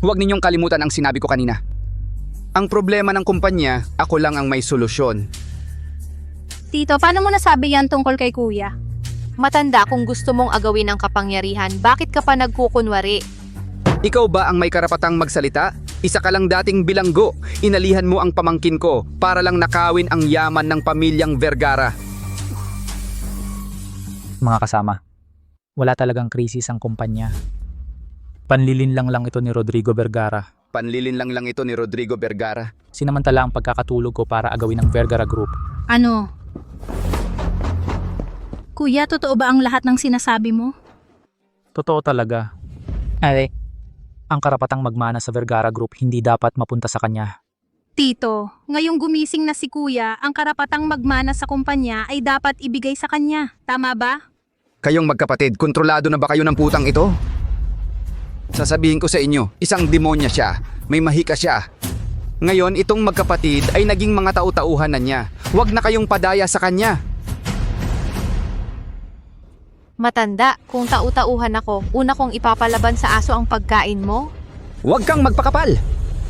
Huwag ninyong kalimutan ang sinabi ko kanina. Ang problema ng kumpanya, ako lang ang may solusyon. Tito, paano mo nasabi yan tungkol kay kuya? Matanda, kung gusto mong agawin ang kapangyarihan, bakit ka pa nagkukunwari? Ikaw ba ang may karapatang magsalita? Isa ka lang dating bilanggo. Inalihan mo ang pamangkin ko para lang nakawin ang yaman ng pamilyang Vergara. mga kasama. Wala talagang krisis ang kumpanya. Panlilinlang lang ito ni Rodrigo Vergara. Panlilinlang lang ito ni Rodrigo Vergara. Sinamantala ang pagkakatulog ko para agawin ang Vergara Group. Ano? Kuya, totoo ba ang lahat ng sinasabi mo? Totoo talaga. Ang karapatang magmana sa Vergara Group hindi dapat mapunta sa kanya. Tito, ngayong gumising na si kuya, ang karapatang magmana sa kumpanya ay dapat ibigay sa kanya. Tama ba? Kayong magkapatid, kontrolado na ba kayo ng putang ito? Sasabihin ko sa inyo, isang demonya siya. May mahika siya. Ngayon, itong magkapatid ay naging mga tau-tauhan na niya. Huwag na kayong padaya sa kanya. Matanda, kung tau-tauhan ako, una kong ipapalaban sa aso ang pagkain mo? Huwag kang magpakapal!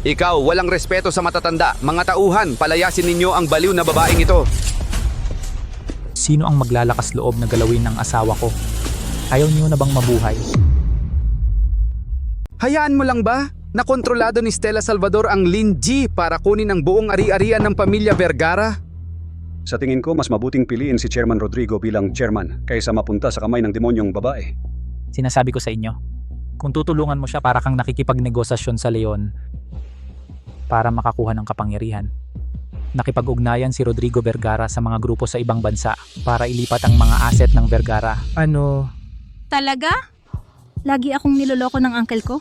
Ikaw, walang respeto sa matatanda. Mga tauhan, palayasin ninyo ang baliw na babaeng ito. Sino ang maglalakas loob na galawin ng asawa ko? Ayaw niyo na bang mabuhay? Hayaan mo lang ba? Nakontrolado ni Stella Salvador ang Lin G para kunin ang buong ari-arian ng pamilya Vergara? Sa tingin ko, mas mabuting piliin si Chairman Rodrigo bilang chairman kaysa mapunta sa kamay ng demonyong babae. Sinasabi ko sa inyo, kung tutulungan mo siya para kang nakikipagnegosasyon sa Leon para makakuha ng kapangyarihan. Nakipag-ugnayan si Rodrigo Vergara sa mga grupo sa ibang bansa para ilipat ang mga asset ng Vergara. Ano? Talaga? Lagi akong niloloko ng uncle ko?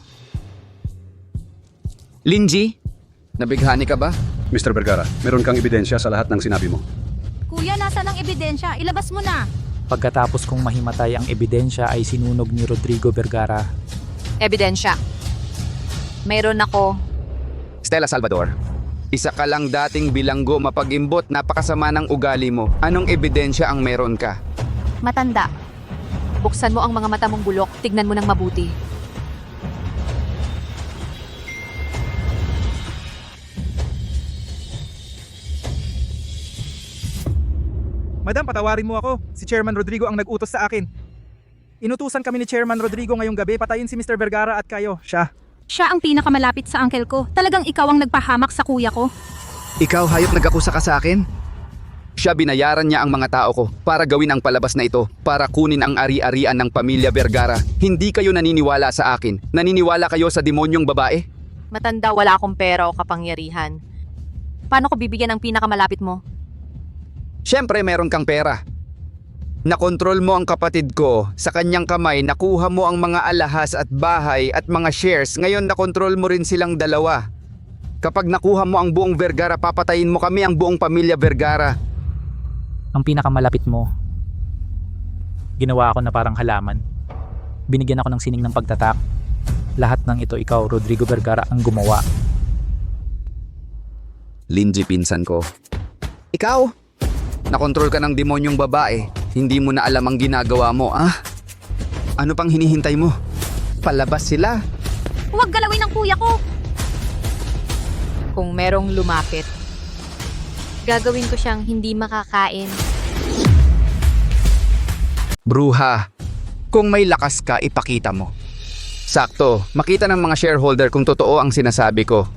Lin G, nabighani ka ba? Mr. Vergara, meron kang ebidensya sa lahat ng sinabi mo. Kuya, nasa ng ebidensya? Ilabas mo na! Pagkatapos kong mahimatay ang ebidensya ay sinunog ni Rodrigo Vergara. Ebidensya. Mayroon ako. Stella Salvador, isa ka lang dating bilanggo mapag-imbot, napakasama ng ugali mo. Anong ebidensya ang meron ka? Matanda. Buksan mo ang mga mata mong bulok, tignan mo ng mabuti. Madam, patawarin mo ako. Si Chairman Rodrigo ang nag-utos sa akin. Inutusan kami ni Chairman Rodrigo ngayong gabi patayin si Mr. Vergara at kayo, siya. Siya ang pinakamalapit sa uncle ko. Talagang ikaw ang nagpahamak sa kuya ko. Ikaw hayop nag-akusa ka sa akin? Siya, binayaran niya ang mga tao ko para gawin ang palabas na ito, para kunin ang ari-arian ng pamilya Vergara. Hindi kayo naniniwala sa akin. Naniniwala kayo sa demonyong babae? Matanda, wala akong pera o kapangyarihan. Paano ko bibigyan ng pinakamalapit mo? Siyempre meron kang pera. Nakontrol mo ang kapatid ko. Sa kanyang kamay, nakuha mo ang mga alahas at bahay at mga shares. Ngayon nakontrol mo rin silang dalawa. Kapag nakuha mo ang buong Vergara, papatayin mo kami, ang buong pamilya Vergara. Ang pinakamalapit mo, ginawa ako na parang halaman. Binigyan ako ng sining ng pagtatak. Lahat ng ito ikaw, Rodrigo Vergara, ang gumawa. Lindsay, pinsan ko. Ikaw? Nakontrol ka ng demonyong babae. Hindi mo na alam ang ginagawa mo, ah? Ano pang hinihintay mo? Palabas sila. Huwag galawin ng kuya ko! Kung merong lumapit, gagawin ko siyang hindi makakain. Bruha, kung may lakas ka, ipakita mo. Sakto, makita ng mga shareholder kung totoo ang sinasabi ko.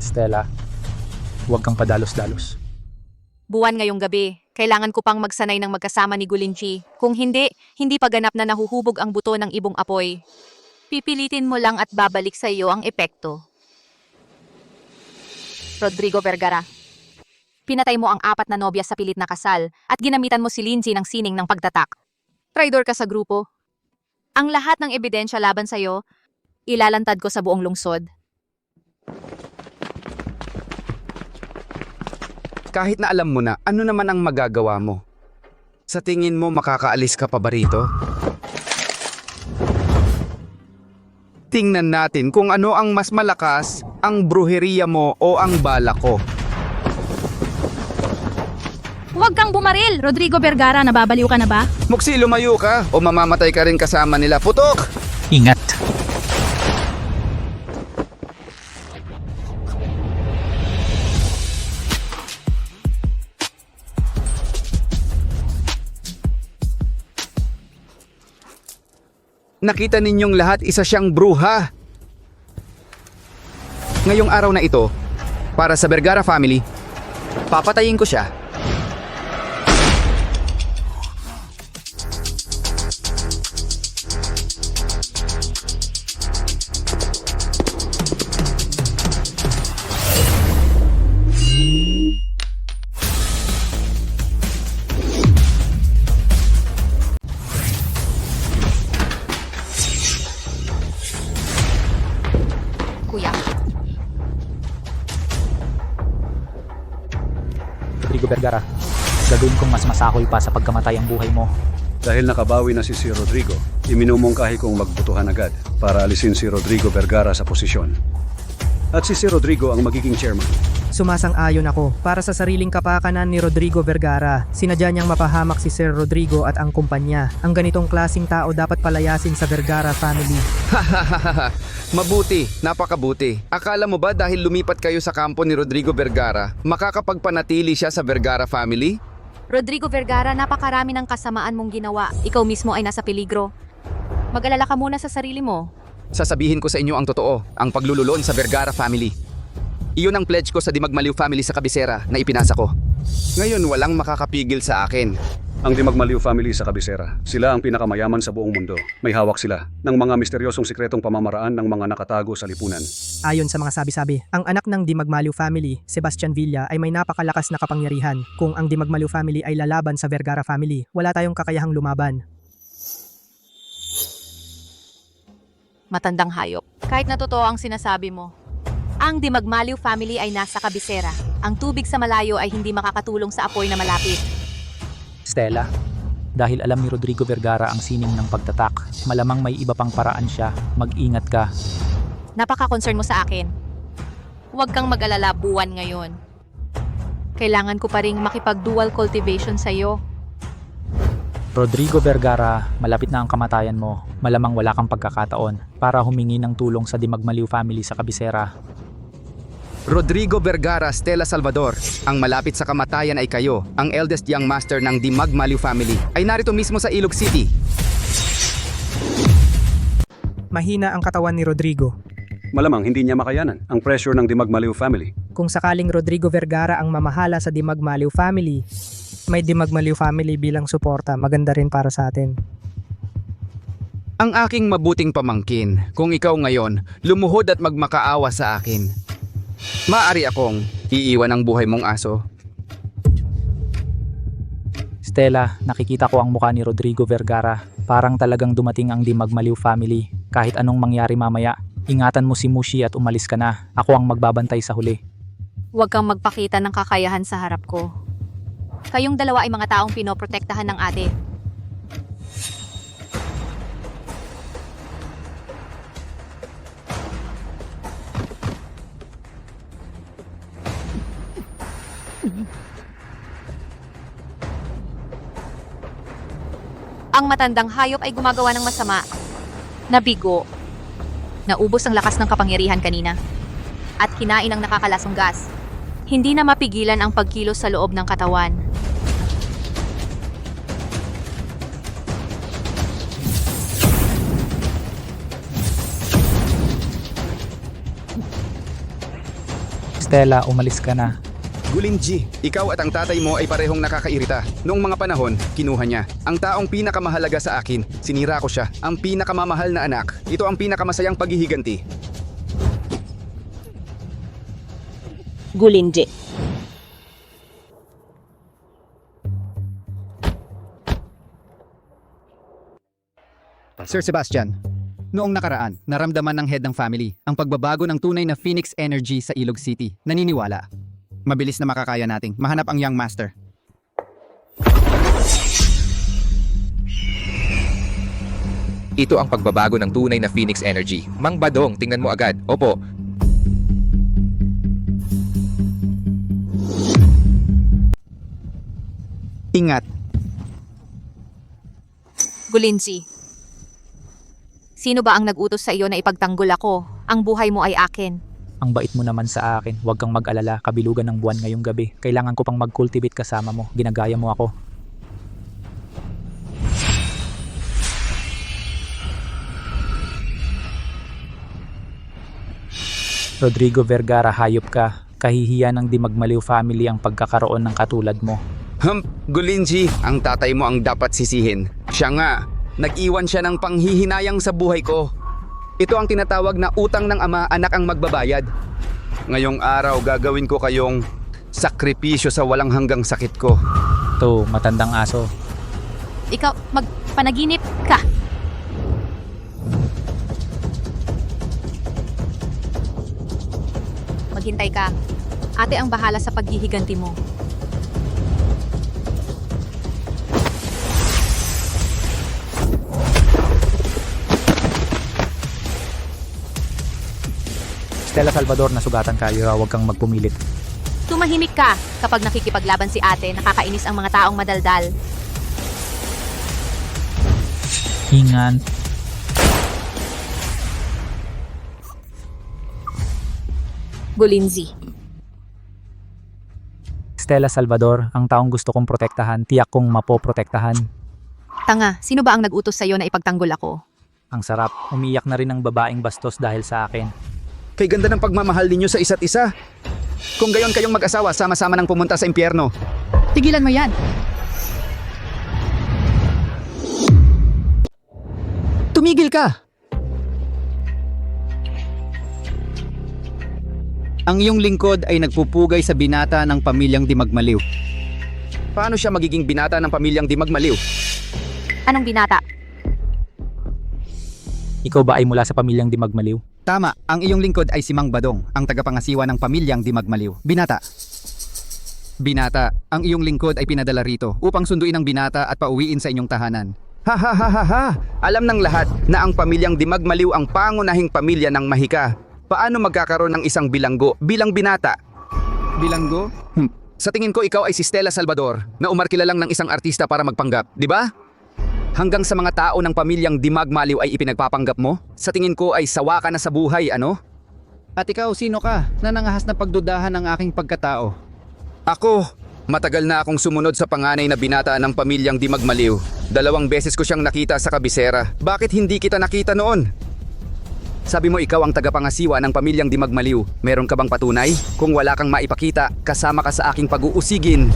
Stella, huwag kang padalos-dalos. Buwan ngayong gabi, kailangan ko pang magsanay ng magkasama ni Gulinchi. Kung hindi, hindi pa ganap na nahuhubog ang buto ng ibong apoy. Pipilitin mo lang at babalik sa iyo ang epekto. Rodrigo Vergara, pinatay mo ang 4 na nobya sa pilit na kasal at ginamitan mo si Lindsay ng sining ng pagtatak. Traidor ka sa grupo. Ang lahat ng ebidensya laban sa iyo, ilalantad ko sa buong lungsod. Kahit na alam mo na, ano naman ang magagawa mo? Sa tingin mo makakaalis ka pa ba rito? Tingnan natin kung ano ang mas malakas, ang bruheriya mo o ang bala ko. Huwag kang bumaril! Rodrigo Vergara, nababaliw ka na ba? Muksi, lumayo ka o mamamatay ka rin kasama nila. Putok! Ingat! Nakita ninyong lahat isa siyang bruha. Ngayong araw na ito, para sa Vergara family, papatayin ko siya. Kuya, Rodrigo Vergara, gagawin kong mas masakoy pa sa pagkamatay ang buhay mo. Dahil nakabawi na si Rodrigo, iminumungkahi kong magbutuhan agad para alisin si Rodrigo Vergara sa posisyon. At si Rodrigo ang magiging chairman. Sumasang-ayon ako para sa sariling kapakanan ni Rodrigo Vergara. Sinadya niyang mapahamak si Sir Rodrigo at ang kumpanya. Ang ganitong klasing tao dapat palayasin sa Vergara family. Mabuti, napakabuti. Akala mo ba dahil lumipat kayo sa kampo ni Rodrigo Vergara, makakapagpanatili siya sa Vergara family? Rodrigo Vergara, napakarami ng kasamaan mong ginawa. Ikaw mismo ay nasa peligro. Mag-alala ka muna sa sarili mo. Sasabihin ko sa inyo ang totoo, ang paglululon sa Vergara family. Iyon ang pledge ko sa Dimagmaliw family sa kabisera na ipinasa ko. Ngayon walang makakapigil sa akin. Ang Dimagmaliw family sa kabisera, sila ang pinakamayaman sa buong mundo. May hawak sila ng mga misteryosong sikretong pamamaraan ng mga nakatago sa lipunan. Ayon sa mga sabi-sabi, ang anak ng Dimagmaliw family, Sebastian Villa, ay may napakalakas na kapangyarihan. Kung ang Dimagmaliw family ay lalaban sa Vergara family, wala tayong kakayahang lumaban. Matandang hayop. Kahit na totoo ang sinasabi mo, ang Dimagmaliw family ay nasa kabisera. Ang tubig sa malayo ay hindi makakatulong sa apoy na malapit. Stella, dahil alam ni Rodrigo Vergara ang sining ng pagtatak, malamang may iba pang paraan siya. Mag-ingat ka. Napaka-concern mo sa akin. Huwag kang mag-alala buwan ngayon. Kailangan ko pa ring makipag-dual cultivation sa iyo. Rodrigo Vergara, malapit na ang kamatayan mo. Malamang wala kang pagkakataon para humingi ng tulong sa Dimagmaliw family sa kabisera. Rodrigo Vergara, Stella Salvador, ang malapit sa kamatayan ay kayo, ang eldest young master ng Dimagmaliw family, ay narito mismo sa Ilog City. Mahina ang katawan ni Rodrigo. Malamang hindi niya makayanan ang pressure ng Dimagmaliw family. Kung sakaling Rodrigo Vergara ang mamahala sa Dimagmaliw family, may Dimagmaliw family bilang suporta, maganda rin para sa atin. Ang aking mabuting pamangkin, kung ikaw ngayon, lumuhod at magmakaawa sa akin. Maaari akong iiwan ang buhay mong aso. Stella, nakikita ko ang mukha ni Rodrigo Vergara. Parang talagang dumating ang Dimagmaliw family. Kahit anong mangyari mamaya, ingatan mo si Mushi at umalis ka na. Ako ang magbabantay sa huli. Huwag kang magpakita ng kakayahan sa harap ko. Kayong dalawa ay mga taong pinoprotektahan ng ate. Ang matandang hayop ay gumagawa ng masama. Nabigo. Naubos ang lakas ng kapangyarihan kanina. At kinain ang nakakalasong gas. Hindi na mapigilan ang pagkilos sa loob ng katawan. Stella, umalis ka na. Gulinji, ikaw at ang tatay mo ay parehong nakakairita. Noong mga panahon, kinuha niya. Ang taong pinakamahalaga sa akin, sinira ko siya. Ang pinakamamahal na anak, ito ang pinakamasayang paghihiganti. Gulinji. Sir Sebastian, noong nakaraan, naramdaman ng head ng family ang pagbabago ng tunay na Phoenix energy sa Ilog City. Naniniwala. Mabilis na makakaya nating mahanap ang young master. Ito ang pagbabago ng tunay na Phoenix Energy. Mang Badong, tingnan mo agad. Opo. Ingat. Gulinzi, sino ba ang nag-utos sa iyo na ipagtanggol ako? Ang buhay mo ay akin. Ang bait mo naman sa akin. Huwag kang mag-alala. Kabilugan ng buwan ngayong gabi. Kailangan ko pang mag-cultivate kasama mo. Ginagaya mo ako. Rodrigo Vergara, hayop ka. Kahihiyan ng Di Magmaliw family ang pagkakaroon ng katulad mo. Gulinzi, ang tatay mo ang dapat sisihin. Siya nga, nag-iwan siya ng panghihinayang sa buhay ko. Ito ang tinatawag na utang ng ama, anak ang magbabayad. Ngayong araw, gagawin ko kayong sakripisyo sa walang hanggang sakit ko. To, matandang aso. Ikaw, magpanaginip ka. Maghintay ka. Ate ang bahala sa paghihiganti mo. Stella Salvador, nasugatan ka. Ira, huwag kang magpumilit. Tumahimik ka. Kapag nakikipaglaban si ate, nakakainis ang mga taong madaldal. Hingan. Gulinzi. Stella Salvador, ang taong gusto kong protektahan, tiyak kong mapoprotektahan. Tanga, sino ba ang nag-utos sa iyo na ipagtanggol ako? Ang sarap, umiyak na rin ang babaeng bastos dahil sa akin. Kay ganda ng pagmamahal ninyo sa isa't isa. Kung gayon kayong mag-asawa, sama-sama nang pumunta sa impyerno. Tigilan mo yan. Tumigil ka! Ang iyong lingkod ay nagpupugay sa binata ng pamilyang Di Magmaliw. Paano siya magiging binata ng pamilyang Di Magmaliw? Anong binata? Ikaw ba ay mula sa pamilyang Di Magmaliw? Tama, ang iyong lingkod ay si Mang Badong, ang tagapangasiwa ng pamilyang Di Magmaliw. Binata. Binata, ang iyong lingkod ay pinadala rito upang sunduin ang binata at pauwiin sa inyong tahanan. Ha ha ha ha ha! Alam ng lahat na ang pamilyang Di Magmaliw ang pangunahing pamilya ng Mahika. Paano magkakaroon ng isang bilanggo bilang binata? Bilanggo? Sa tingin ko ikaw ay si Stella Salvador na umarkila lang ng isang artista para magpanggap, di ba? Hanggang sa mga tao ng pamilyang Di Magmaliw ay ipinagpapanggap mo? Sa tingin ko ay sawa ka na sa buhay, ano? At ikaw, sino ka na nangahas na pagdudahan ng aking pagkatao? Ako, matagal na akong sumunod sa panganay na binata ng pamilyang Di Magmaliw. 2 beses ko siyang nakita sa kabisera. Bakit hindi kita nakita noon? Sabi mo ikaw ang tagapangasiwa ng pamilyang Di Magmaliw. Meron ka bang patunay? Kung wala kang maipakita, kasama ka sa aking pag-uusigin.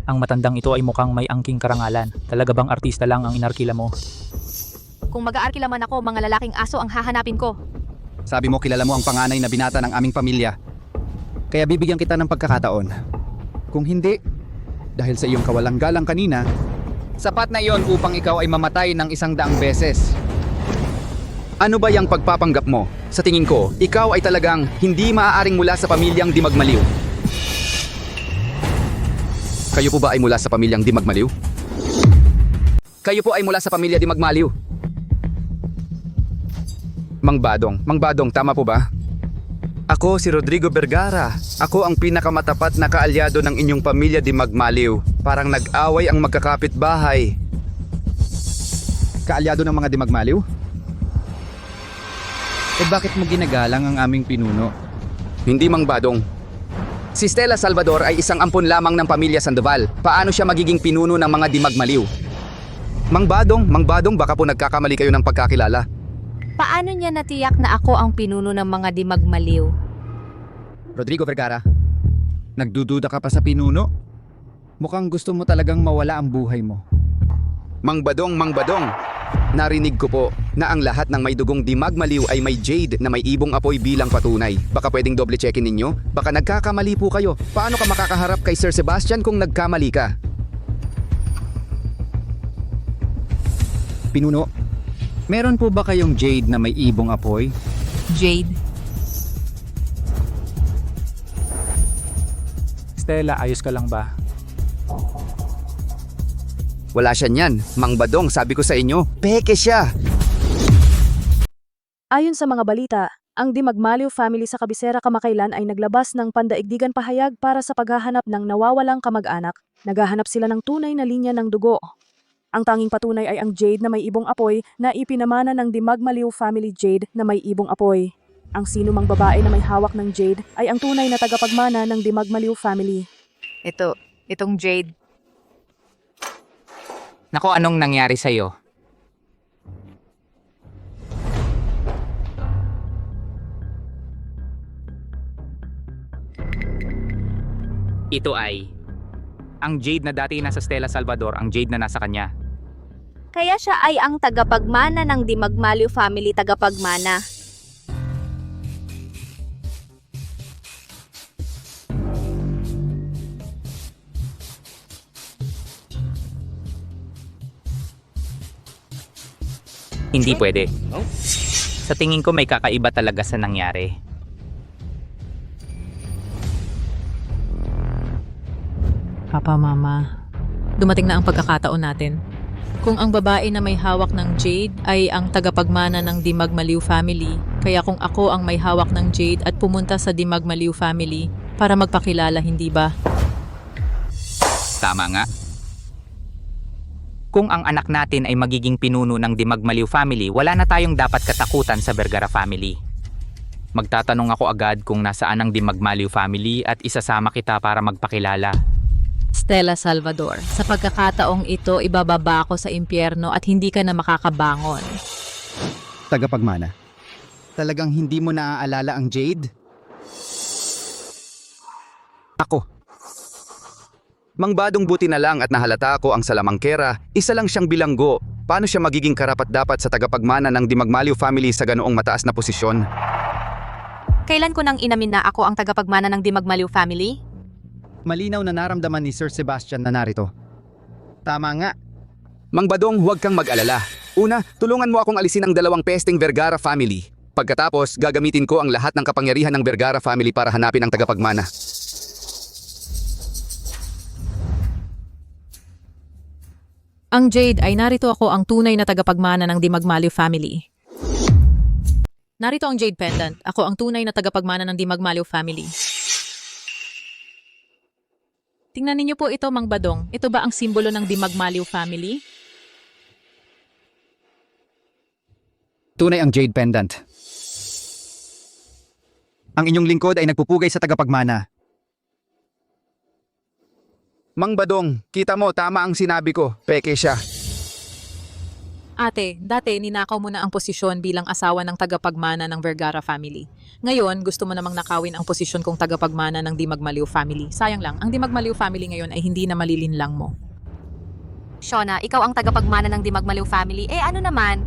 Ang matandang ito ay mukhang may angking karangalan. Talaga bang artista lang ang inarkila mo? Kung mag-aarkila man ako, mga lalaking aso ang hahanapin ko. Sabi mo kilala mo ang panganay na binata ng aming pamilya. Kaya bibigyan kita ng pagkakataon. Kung hindi, dahil sa iyong kawalang galang kanina, sapat na iyon upang ikaw ay mamatay ng 100 beses. Ano ba yung pagpapanggap mo? Sa tingin ko, ikaw ay talagang hindi maaaring mula sa pamilyang Di Magmaliw. Kayo po ba ay mula sa pamilyang Di Magmaliw? Kayo po ay mula sa pamilya Di Magmaliw. Mang Badong, tama po ba? Ako si Rodrigo Vergara. Ako ang pinakamatapat na kaalyado ng inyong pamilya Di Magmaliw. Parang nag-away ang magkakapitbahay. Kaalyado ng mga Di Magmaliw? Eh bakit mo ginagalang ang aming pinuno? Hindi, Mang Badong. Si Stella Salvador ay isang ampon lamang ng pamilya Sandoval. Paano siya magiging pinuno ng mga Di Magmaliw? Mang Badong, baka po nagkakamali kayo ng pagkakilala. Paano niya natiyak na ako ang pinuno ng mga Di Magmaliw? Rodrigo Vergara, nagdududa ka pa sa pinuno? Mukhang gusto mo talagang mawala ang buhay mo. Mang Badong, narinig ko po na ang lahat ng may dugong Di Magmaliw ay may jade na may ibong apoy bilang patunay. Baka pwedeng doble checkin ninyo? Baka nagkakamali po kayo. Paano ka makakaharap kay Sir Sebastian kung nagkamali ka? Pinuno, meron po ba kayong jade na may ibong apoy? Jade? Stella, ayos ka lang ba? Wala siya niyan. Mang Badong, sabi ko sa inyo, peke siya. Ayon sa mga balita, ang Dimagmaliw family sa Kabisera kamakailan ay naglabas ng pandaigdigan pahayag para sa paghahanap ng nawawalang kamag-anak. Naghahanap sila ng tunay na linya ng dugo. Ang tanging patunay ay ang jade na may ibong apoy na ipinamana ng Dimagmaliw family jade na may ibong apoy. Ang sinumang babae na may hawak ng jade ay ang tunay na tagapagmana ng Dimagmaliw family. Itong jade. Nako, anong nangyari sa'yo? Ito ay ang jade na dati nasa Stella Salvador, ang jade na nasa kanya. Kaya siya ay ang tagapagmana ng Dimagmaliw family tagapagmana. Hindi pwede. Sa tingin ko may kakaiba talaga sa nangyari. Papa, Mama, dumating na ang pagkakataon natin. Kung ang babae na may hawak ng jade ay ang tagapagmana ng Dimagmaliw family, kaya kung ako ang may hawak ng jade at pumunta sa Dimagmaliw family para magpakilala, hindi ba? Tama nga. Kung ang anak natin ay magiging pinuno ng Dimagmaliw family, wala na tayong dapat katakutan sa Vergara family. Magtatanong ako agad kung nasaan ang Dimagmaliw family at isasama kita para magpakilala. Stella Salvador, sa pagkakataong ito, ibababa ako sa impyerno at hindi ka na makakabangon. Tagapagmana, talagang hindi mo naaalala ang Jade? Ako. Mang Badong, buti na lang at nahalata ko ang salamangkera, isa lang siyang bilanggo. Paano siya magiging karapat-dapat sa tagapagmana ng Dimagmaliw family sa ganoong mataas na posisyon? Kailan ko nang inamin na ako ang tagapagmana ng Dimagmaliw family? Malinaw na naramdaman ni Sir Sebastian na narito. Tama nga. Mang Badong, huwag kang mag-alala. Una, tulungan mo akong alisin ang dalawang pesting Vergara family. Pagkatapos, gagamitin ko ang lahat ng kapangyarihan ng Vergara family para hanapin ang tagapagmana. Ang Jade ay narito ako ang tunay na tagapagmana ng Dimagmaliw family. Narito ang Jade Pendant. Ako ang tunay na tagapagmana ng Dimagmaliw family. Tingnan ninyo po ito, Mang Badong. Ito ba ang simbolo ng Dimagmaliw family? Tunay ang Jade Pendant. Ang inyong lingkod ay nagpupugay sa tagapagmana. Mang Badong, kita mo, tama ang sinabi ko. Peke siya. Ate, dati ninakaw mo na ang posisyon bilang asawa ng tagapagmana ng Vergara family. Ngayon, gusto mo namang nakawin ang posisyon kong tagapagmana ng Dimagmaliw family. Sayang lang, ang Dimagmaliw family ngayon ay hindi na malilinlang mo. Shona, ikaw ang tagapagmana ng Dimagmaliw family. Ano naman?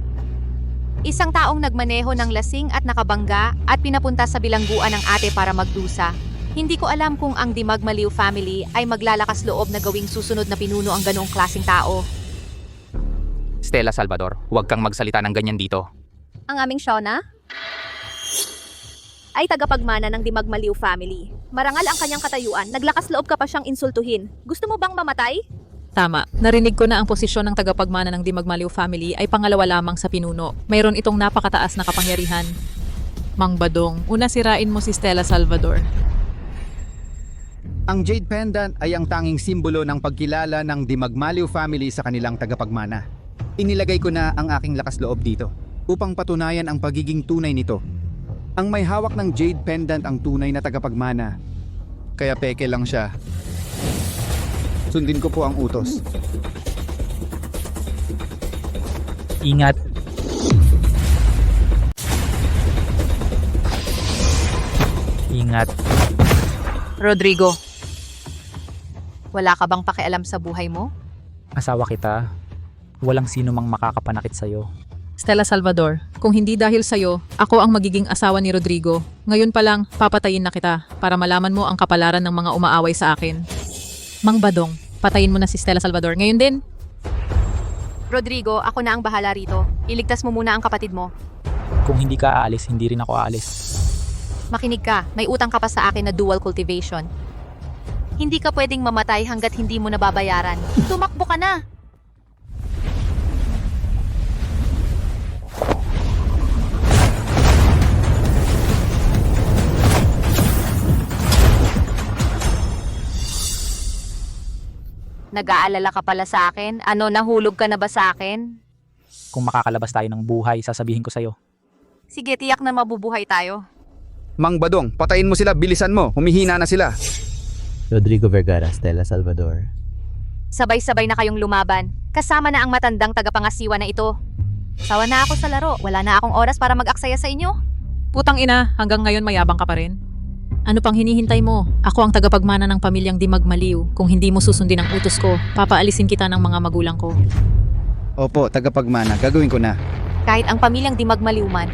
Isang taong nagmaneho ng lasing at nakabangga at pinapunta sa bilangguan ng ate para magdusa. Hindi ko alam kung ang Dimagmaliw family ay maglalakas loob na gawing susunod na pinuno ang ganoong klaseng tao. Stella Salvador, huwag kang magsalita ng ganyan dito. Ang aming Shona ay tagapagmana ng Dimagmaliw family. Marangal ang kanyang katayuan, naglakas loob ka pa siyang insultuhin. Gusto mo bang mamatay? Tama. Narinig ko na ang posisyon ng tagapagmana ng Dimagmaliw family ay pangalawa lamang sa pinuno. Mayroon itong napakataas na kapangyarihan. Mang Badong, una sirain mo si Stella Salvador. Ang Jade Pendant ay ang tanging simbolo ng pagkilala ng Dimagmaliw family sa kanilang tagapagmana. Inilagay ko na ang aking lakas loob dito upang patunayan ang pagiging tunay nito. Ang may hawak ng Jade Pendant ang tunay na tagapagmana. Kaya peke lang siya. Sundin ko po ang utos. Ingat. Ingat. Rodrigo, wala ka bang pakialam sa buhay mo? Asawa kita. Walang sino mang makakapanakit sa'yo. Stella Salvador, kung hindi dahil sa'yo, ako ang magiging asawa ni Rodrigo. Ngayon pa lang, papatayin na kita para malaman mo ang kapalaran ng mga umaaway sa akin. Mang Badong, patayin mo na si Stella Salvador. Ngayon din. Rodrigo, ako na ang bahala rito. Iligtas mo muna ang kapatid mo. Kung hindi ka aalis, hindi rin ako aalis. Makinig ka, may utang ka pa sa akin na dual cultivation. Hindi ka pwedeng mamatay hanggat hindi mo nababayaran. Tumakbo ka na! Nag-aalala ka pala sa akin? Ano, nahulog ka na ba sa akin? Kung makakalabas tayo ng buhay, sasabihin ko sa'yo. Sige, tiyak na mabubuhay tayo. Mang Badong, patayin mo sila, bilisan mo, humihina na sila. Rodrigo Vergara, Stella Salvador. Sabay-sabay na kayong lumaban. Kasama na ang matandang tagapangasiwa na ito. Sawa na ako sa laro. Wala na akong oras para mag-aksaya sa inyo. Putang ina, hanggang ngayon mayabang ka pa rin. Ano pang hinihintay mo? Ako ang tagapagmana ng pamilyang di magmaliw. Kung hindi mo susundin ang utos ko, papaalisin kita ng mga magulang ko. Opo, tagapagmana, gagawin ko na. Kahit ang pamilyang di magmaliw man,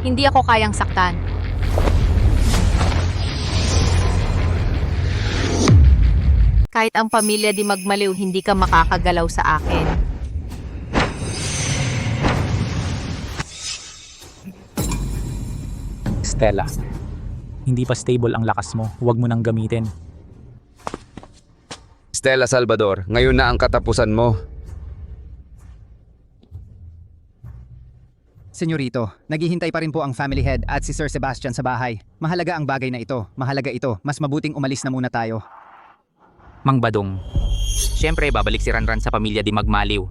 hindi ako kayang saktan. Kahit ang pamilya di magmaliw, hindi ka makakagalaw sa akin. Stella, hindi pa stable ang lakas mo. Huwag mo nang gamitin. Stella Salvador, ngayon na ang katapusan mo. Senyorito, naghihintay pa rin po ang family head at si Sir Sebastian sa bahay. Mahalaga ang bagay na ito. Mahalaga ito. Mas mabuting umalis na muna tayo. Mang Badong, siyempre babalik si Ranran sa pamilya di magmaliw.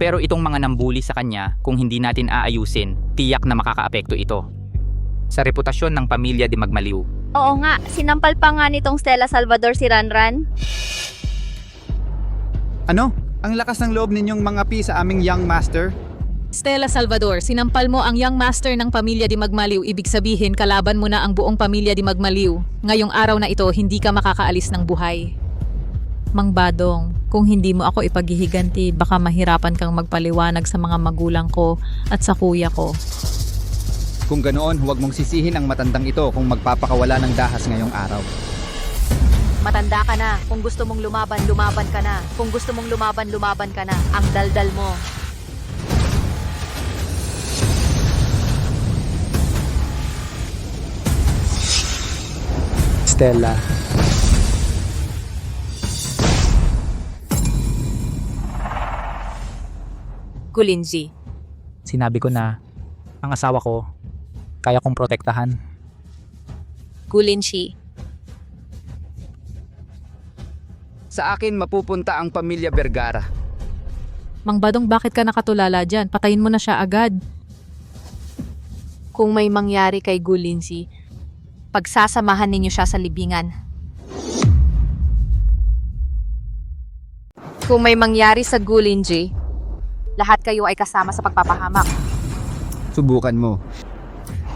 Pero itong mga nambuli sa kanya, kung hindi natin aayusin, tiyak na makakaapekto ito sa reputasyon ng pamilya di magmaliw. Oo nga, sinampal pa nga nitong Stella Salvador si Ranran. Ano? Ang lakas ng loob ninyong mga pi sa aming young master? Stella Salvador, sinampal mo ang young master ng pamilya di magmaliw. Ibig sabihin, kalaban mo na ang buong pamilya di magmaliw. Ngayong araw na ito, hindi ka makakaalis ng buhay. Mang Badong, kung hindi mo ako ipaghihiganti, baka mahirapan kang magpaliwanag sa mga magulang ko at sa kuya ko. Kung ganoon, huwag mong sisihin ang matandang ito kung magpapakawala ng dahas ngayong araw. Matanda ka na. Kung gusto mong lumaban, lumaban ka na. Kung gusto mong lumaban, lumaban ka na. Ang daldal mo. Stella, Gulinji. sinabi ko na ang asawa ko, kaya kong protektahan. Gulinji. Sa akin mapupunta ang pamilya Vergara. Mang Badong, bakit ka nakatulala dyan? Patayin mo na siya agad. Kung may mangyari kay Gulinji, pagsasamahan ninyo siya sa libingan. Kung may mangyari sa Gulinji, lahat kayo ay kasama sa pagpapahamak. Subukan mo.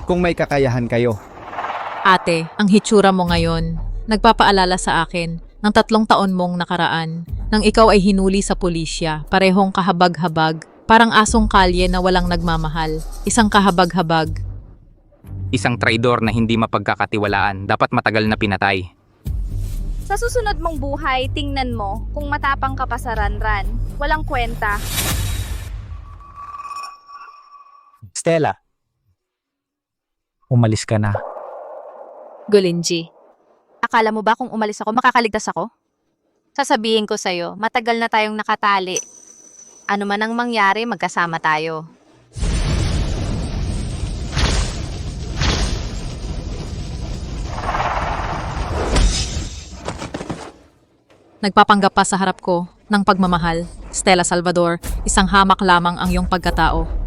Kung may kakayahan kayo. Ate, ang hitsura mo ngayon, nagpapaalala sa akin ng 3 taon mong nakaraan nang ikaw ay hinuli sa pulisya, parehong kahabag-habag, parang asong kalye na walang nagmamahal, isang kahabag-habag. Isang traidor na hindi mapagkakatiwalaan, dapat matagal na pinatay. Sa susunod mong buhay, tingnan mo kung matapang ka pa sa Ranran. Walang kwenta. Stella, umalis ka na. Gulinji. Akala mo ba kung umalis ako, makakaligtas ako? Sasabihin ko sa'yo, matagal na tayong nakatali. Ano man ang mangyari, magkasama tayo. Nagpapanggap pa sa harap ko ng pagmamahal. Stella Salvador, isang hamak lamang ang iyong pagkatao.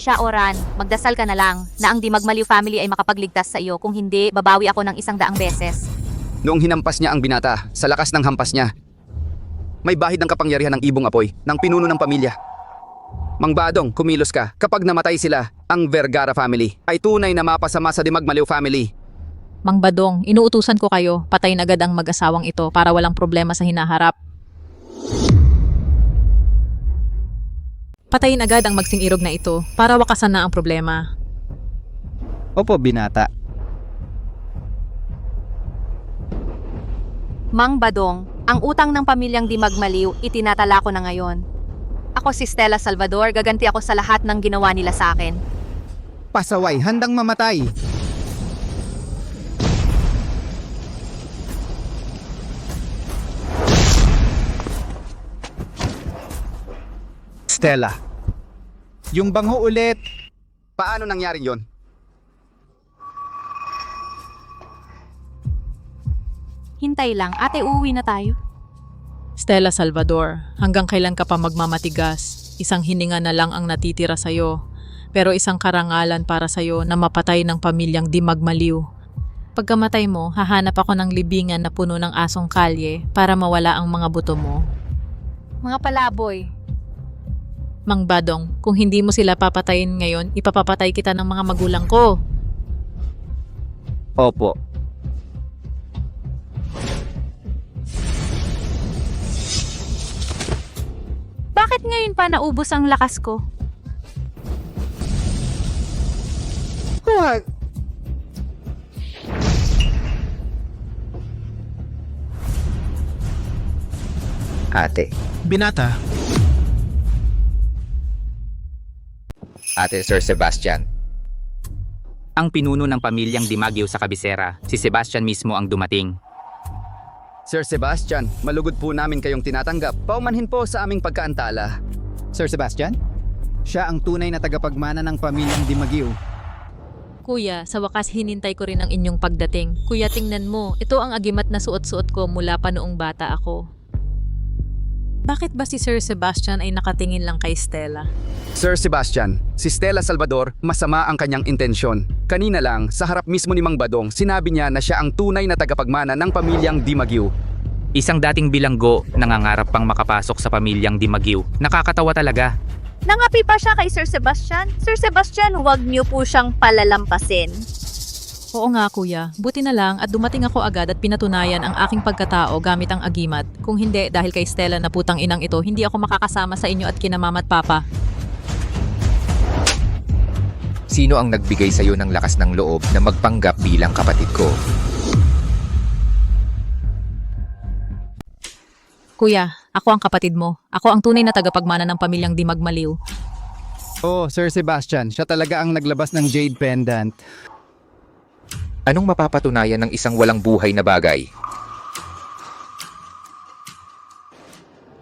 Siya, Oran, magdasal ka na lang na ang Di Magmaliw family ay makapagligtas sa iyo. Kung hindi, babawi ako ng 100 beses. Noong hinampas niya ang binata, sa lakas ng hampas niya, may bahid ng kapangyarihan ng ibong apoy, ng pinuno ng pamilya. Mang Badong, kumilos ka. Kapag namatay sila, ang Vergara family ay tunay na mapasama sa Di Magmaliw family. Mang Badong, inuutusan ko kayo, patayin agad ang mag-asawang ito para walang problema sa hinaharap. Patayin agad ang magsing-irog na ito para wakasan na ang problema. Opo, binata. Mang Badong, ang utang ng pamilyang Di Magmaliw, itinatala ko na ngayon. Ako si Stella Salvador, gaganti ako sa lahat ng ginawa nila sa akin. Pasaway, handang mamatay. Stella, yung bangho ulit. Paano nangyari yon? Hintay lang, ate, uuwi na tayo. Stella Salvador, hanggang kailan ka pa magmamatigas? Isang hininga na lang ang natitira sa'yo. Pero isang karangalan para sa'yo na mapatay ng pamilyang di magmaliw. Pagkamatay mo, hahanap ako ng libingan na puno ng asong kalye para mawala ang mga buto mo. Mga palaboy. Mang Badong, kung hindi mo sila papatayin ngayon, ipapapatay kita ng mga magulang ko. Opo. Bakit ngayon pa naubos ang lakas ko? Huwag! Ate. Binata. Ate Sir Sebastian. Ang pinuno ng pamilyang Dimagyo sa kabisera, si Sebastian mismo ang dumating. Sir Sebastian, malugod po namin kayong tinatanggap. Paumanhin po sa aming pagkaantala. Sir Sebastian? Siya ang tunay na tagapagmana ng pamilyang Dimagyo. Kuya, sa wakas hinintay ko rin ang inyong pagdating. Kuya, tingnan mo, ito ang agimat na suot-suot ko mula pa noong bata ako. Bakit ba si Sir Sebastian ay nakatingin lang kay Stella? Sir Sebastian, si Stella Salvador, masama ang kanyang intensyon. Kanina lang, sa harap mismo ni Mang Badong, sinabi niya na siya ang tunay na tagapagmana ng pamilyang Dimagyo. Isang dating bilanggo, nangangarap pang makapasok sa pamilyang Dimagyo. Nakakatawa talaga. Nangapi pa siya kay Sir Sebastian. Sir Sebastian, huwag niyo po siyang palalampasin. Oo nga kuya, buti na lang at dumating ako agad at pinatunayan ang aking pagkatao gamit ang agimat. Kung hindi, dahil kay Stella na putang inang ito, hindi ako makakasama sa inyo at kina mama at papa. Sino ang nagbigay sa'yo ng lakas ng loob na magpanggap bilang kapatid ko? Kuya, ako ang kapatid mo. Ako ang tunay na tagapagmana ng pamilyang di magmaliw. Oh, Sir Sebastian, siya talaga ang naglabas ng Jade Pendant. Anong mapapatunayan ng isang walang buhay na bagay?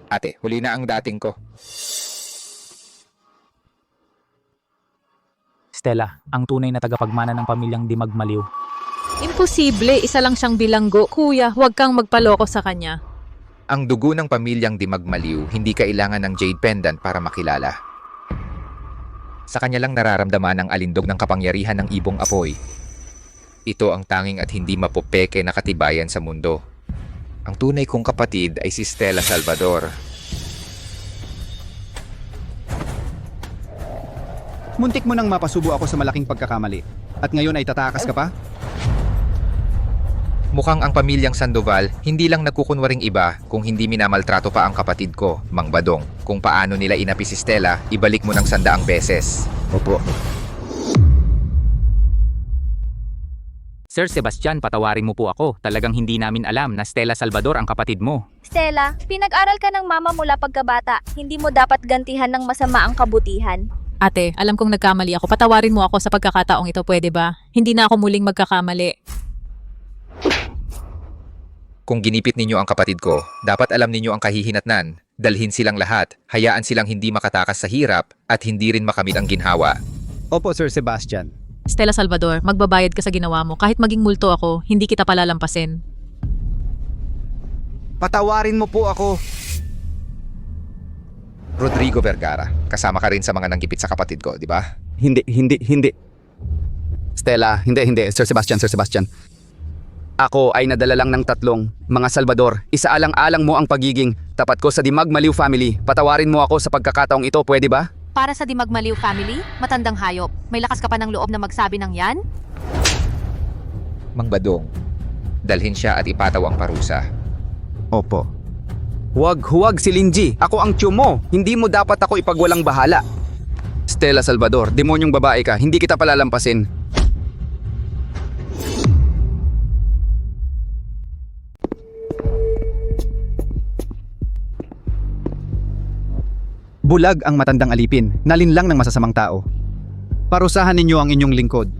Ate, huli na ang dating ko. Stella, ang tunay na tagapagmana ng pamilyang di magmaliw. Imposible, isa lang siyang bilanggo. Kuya, huwag kang magpaloko sa kanya. Ang dugo ng pamilyang di magmaliw, hindi kailangan ng Jade Pendant para makilala. Sa kanya lang nararamdaman ang alindog ng kapangyarihan ng ibong apoy. Ito ang tanging at hindi mapopeke na katibayan sa mundo. Ang tunay kong kapatid ay si Stella Salvador. Muntik mo nang mapasubo ako sa malaking pagkakamali. At ngayon ay tatakas ka pa? Mukhang ang pamilyang Sandoval hindi lang nagkukunwaring iba kung hindi minamaltrato pa ang kapatid ko, Mang Badong. Kung paano nila inapi si Stella, ibalik mo ng 100 beses. Opo. Sir Sebastian, patawarin mo po ako. Talagang hindi namin alam na Stella Salvador ang kapatid mo. Stella, pinag-aral ka ng mama mula pagkabata. Hindi mo dapat gantihan ng masama ang kabutihan. Ate, alam kong nagkamali ako. Patawarin mo ako sa pagkakataong ito, pwede ba? Hindi na ako muling magkakamali. Kung ginipit ninyo ang kapatid ko, dapat alam ninyo ang kahihinatnan. Dalhin silang lahat, hayaan silang hindi makatakas sa hirap at hindi rin makamit ang ginhawa. Opo, Sir Sebastian. Stella Salvador, magbabayad ka sa ginawa mo. Kahit maging multo ako, hindi kita palalampasin. Patawarin mo po ako. Rodrigo Vergara, kasama ka rin sa mga nanggipit sa kapatid ko, di ba? Hindi. Stella, hindi. Sir Sebastian. Ako ay nadala lang ng 3, mga Salvador. Isaalang-alang mo ang pagiging tapat ko sa Di Magmaliw family. Patawarin mo ako sa pagkakataong ito, pwede ba? Para sa Di Magmaliw family, matandang hayop. May lakas ka pa ng loob na magsabi ng yan? Mang Badong, dalhin siya at ipataw ang parusa. Opo. Huwag si Linji. Ako ang tiyo mo. Hindi mo dapat ako ipagwalang bahala. Stella Salvador, demonyong babae ka. Hindi kita palalampasin. Bulag ang matandang alipin, nalinlang ng masasamang tao. Parusahan ninyo ang inyong lingkod.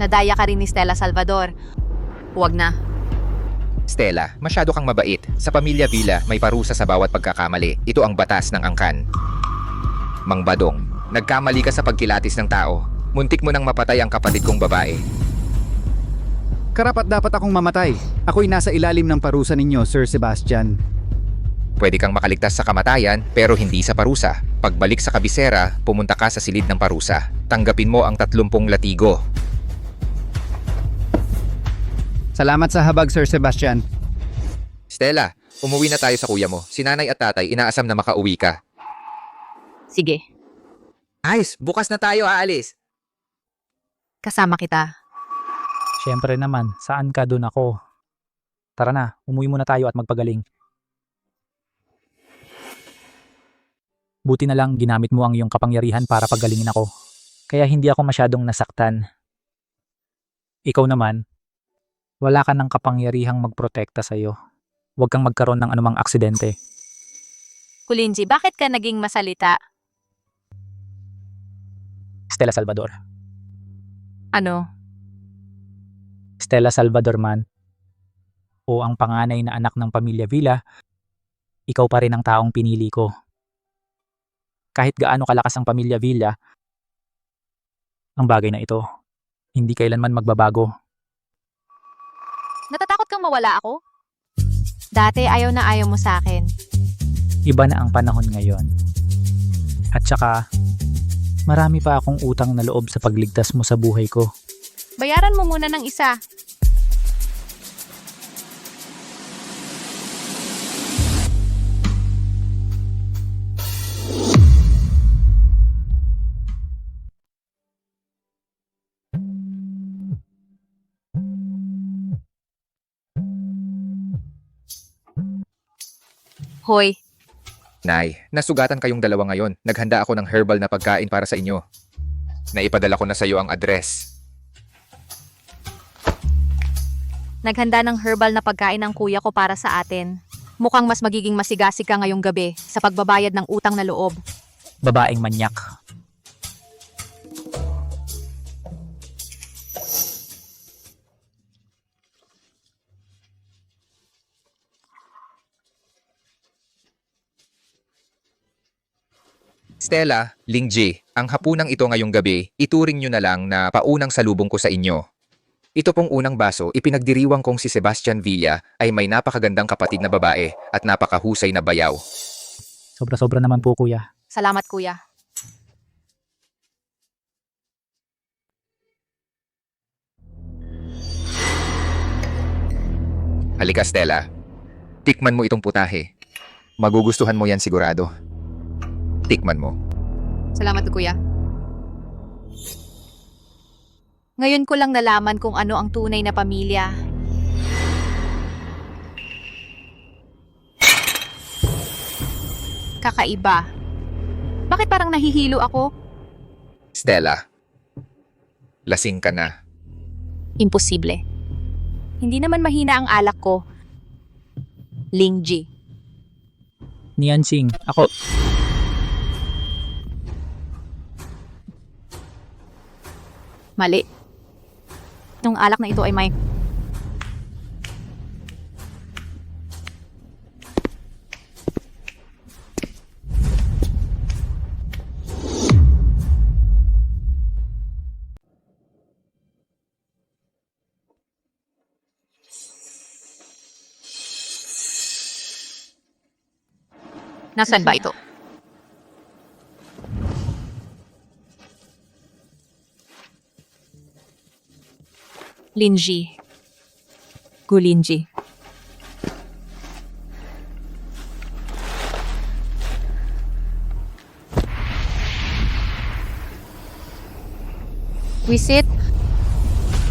Nadaya ka rin ni Stella Salvador. Huwag na. Stella, masyado kang mabait. Sa pamilya Villa, may parusa sa bawat pagkakamali. Ito ang batas ng angkan. Mang Badong, nagkamali ka sa pagkilatis ng tao. Muntik mo nang mapatay ang kapatid kong babae. Karapat dapat akong mamatay. Ako'y nasa ilalim ng parusa ninyo, Sir Sebastian. Pwede kang makaligtas sa kamatayan pero hindi sa parusa. Pagbalik sa kabisera, pumunta ka sa silid ng parusa. Tanggapin mo ang 30 latigo. Salamat sa habag, Sir Sebastian. Stella, umuwi na tayo sa kuya mo. Si nanay at tatay inaasam na makauwi ka. Sige, Ayos, bukas na tayo aalis. kasama kita. Siyempre naman, saan ka doon ako? Tara na, umuwi muna tayo at magpagaling. Buti na lang ginamit mo ang iyong kapangyarihan para pagalingin ako. Kaya hindi ako masyadong nasaktan. Ikaw naman, wala ka ng kapangyarihang magprotekta sa'yo. Huwag kang magkaroon ng anumang aksidente. Kulinji, bakit ka naging masalita? Stella Salvador. Ano? Stella Salvador man, o ang panganay na anak ng pamilya Villa, ikaw pa rin ang taong pinili ko. Kahit gaano kalakas ang pamilya Villa, ang bagay na ito, hindi kailanman magbabago. Natatakot kang mawala ako? Dati ayaw na ayaw mo sa akin. Iba na ang panahon ngayon. At saka, marami pa akong utang na loob sa pagligtas mo sa buhay ko. Bayaran mo muna ng isa. Hoy, Nay, nasugatan kayong dalawa ngayon. Naghanda ako ng herbal na pagkain para sa inyo. Naipadala ko na sa iyo ang address. naghanda ng herbal na pagkain ng kuya ko para sa atin. Mukhang mas magiging masigasig ka ngayong gabi sa pagbabayad ng utang na loob. Babaeng manyak. Stella, Lingji, ang hapunang ito ngayong gabi, ituring nyo na lang na paunang salubong ko sa inyo. Ito pong unang baso, ipinagdiriwang kong si Sebastian Villa ay may napakagandang kapatid na babae at napakahusay na bayaw. Sobra-sobra naman po, kuya. Salamat, kuya. Halika, Stella. Tikman mo itong putahe. Magugustuhan mo yan sigurado. Tikman mo. Salamat, kuya. Ngayon ko lang nalaman kung ano ang tunay na pamilya. Kakaiba. Bakit parang nahihilo ako? Stella, lasing ka na. Imposible. Hindi naman mahina ang alak ko. Lingji. Niansing, ako... Mali. Nung alak na ito ay may... Nasaan ba ito? Linji. Gulinji. Wisit,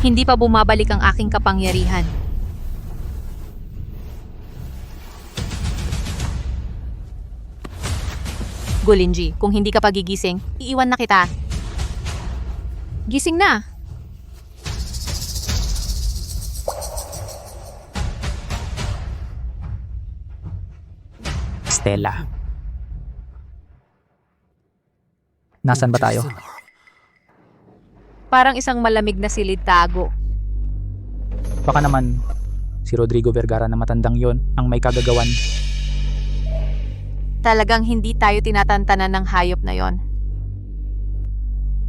hindi pa bumabalik ang aking kapangyarihan. Gulinji, kung hindi ka pagigising, iiwan na kita. Gising na. Stella. Nasaan ba tayo? Parang isang malamig na silid tago. Baka naman si Rodrigo Vergara na matandang yon ang may kagagawan. Talagang hindi tayo tinatantanan ng hayop na yon.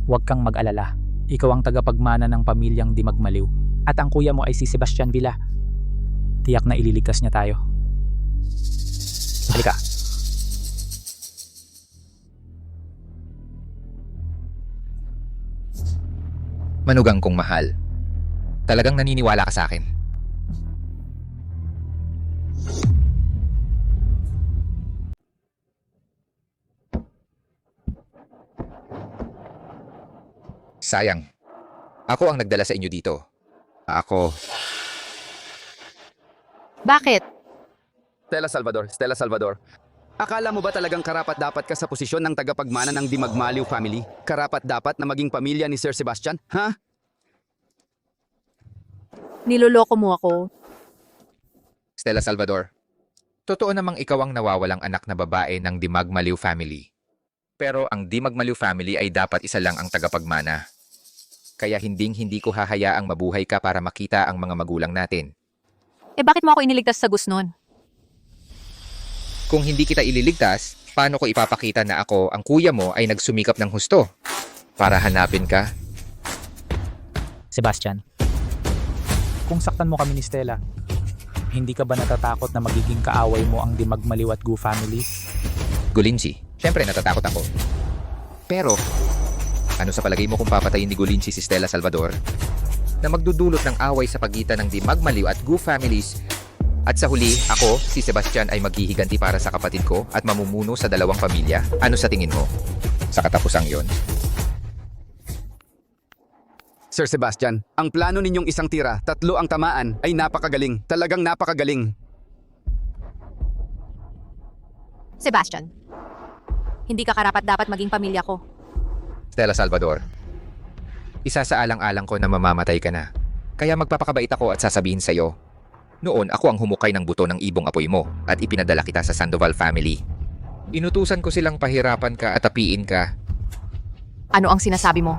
Huwag kang mag-alala. Ikaw ang tagapagmana ng pamilyang Di Magmaliw. At ang kuya mo ay si Sebastian Villa. Tiyak na ililigtas niya tayo. Halika. Manugang kong mahal. Talagang naniniwala ka sa akin. Sayang. Ako ang nagdala sa inyo dito. Ako. Bakit? Stella Salvador. Akala mo ba talagang karapat-dapat ka sa posisyon ng tagapagmana ng Dimagmaliw family? Karapat-dapat na maging pamilya ni Sir Sebastian? Ha? Niloloko mo ako. Stella Salvador. Totoo namang ikaw ang nawawalang anak na babae ng Dimagmaliw family. Pero ang Dimagmaliw family ay dapat isa lang ang tagapagmana. Kaya hindi ko hahayaang mabuhay ka para makita ang mga magulang natin. Eh bakit mo ako iniligtas sa Gusnon? Kung hindi kita ililigtas, paano ko ipapakita na ako, ang kuya mo, ay nagsumikap ng husto para hanapin ka? Sebastian, kung saktan mo kami ni Stella, hindi ka ba natatakot na magiging kaaway mo ang Dimagmaliw at Gu family? Gulinsi, syempre natatakot ako. Pero, ano sa palagay mo kung papatayin ni Gulinsi si Stella Salvador? Na magdudulot ng away sa pagitan ng Dimagmaliw at Gu families. At sa huli, ako, si Sebastian ay maghihiganti para sa kapatid ko at mamumuno sa dalawang pamilya. Ano sa tingin mo? Sa katapusang yon. Sir Sebastian, ang plano ninyong isang tira, 3 ang tamaan, ay napakagaling. Talagang napakagaling. Sebastian, hindi ka karapat-dapat maging pamilya ko. Stella Salvador, isa sa alang-alang ko na mamamatay ka na. Kaya magpapakabait ako at sasabihin sa'yo, noon ako ang humukay ng buto ng ibong apoy mo at ipinadala kita sa Sandoval family. Inutusan ko silang pahirapan ka at apiin ka. Ano ang sinasabi mo?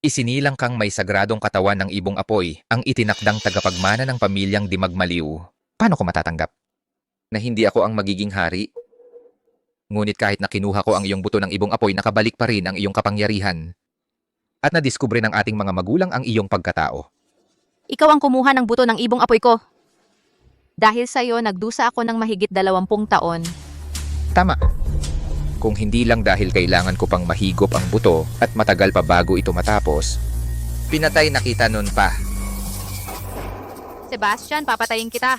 Isinilang kang may sagradong katawan ng ibong apoy ang itinakdang tagapagmana ng pamilyang Dimagmaliw. Paano ko matatanggap? Na hindi ako ang magiging hari? Ngunit kahit na kinuha ko ang iyong buto ng ibong apoy, nakabalik pa rin ang iyong kapangyarihan. At nadiskubre ng ating mga magulang ang iyong pagkatao. Ikaw ang kumuha ng buto ng ibong apoy ko. Dahil sa'yo, nagdusa ako ng mahigit 20 taon. Tama. Kung hindi lang dahil kailangan ko pang mahigop ang buto at matagal pa bago ito matapos, pinatay na kita nun pa. Sebastian, papatayin kita.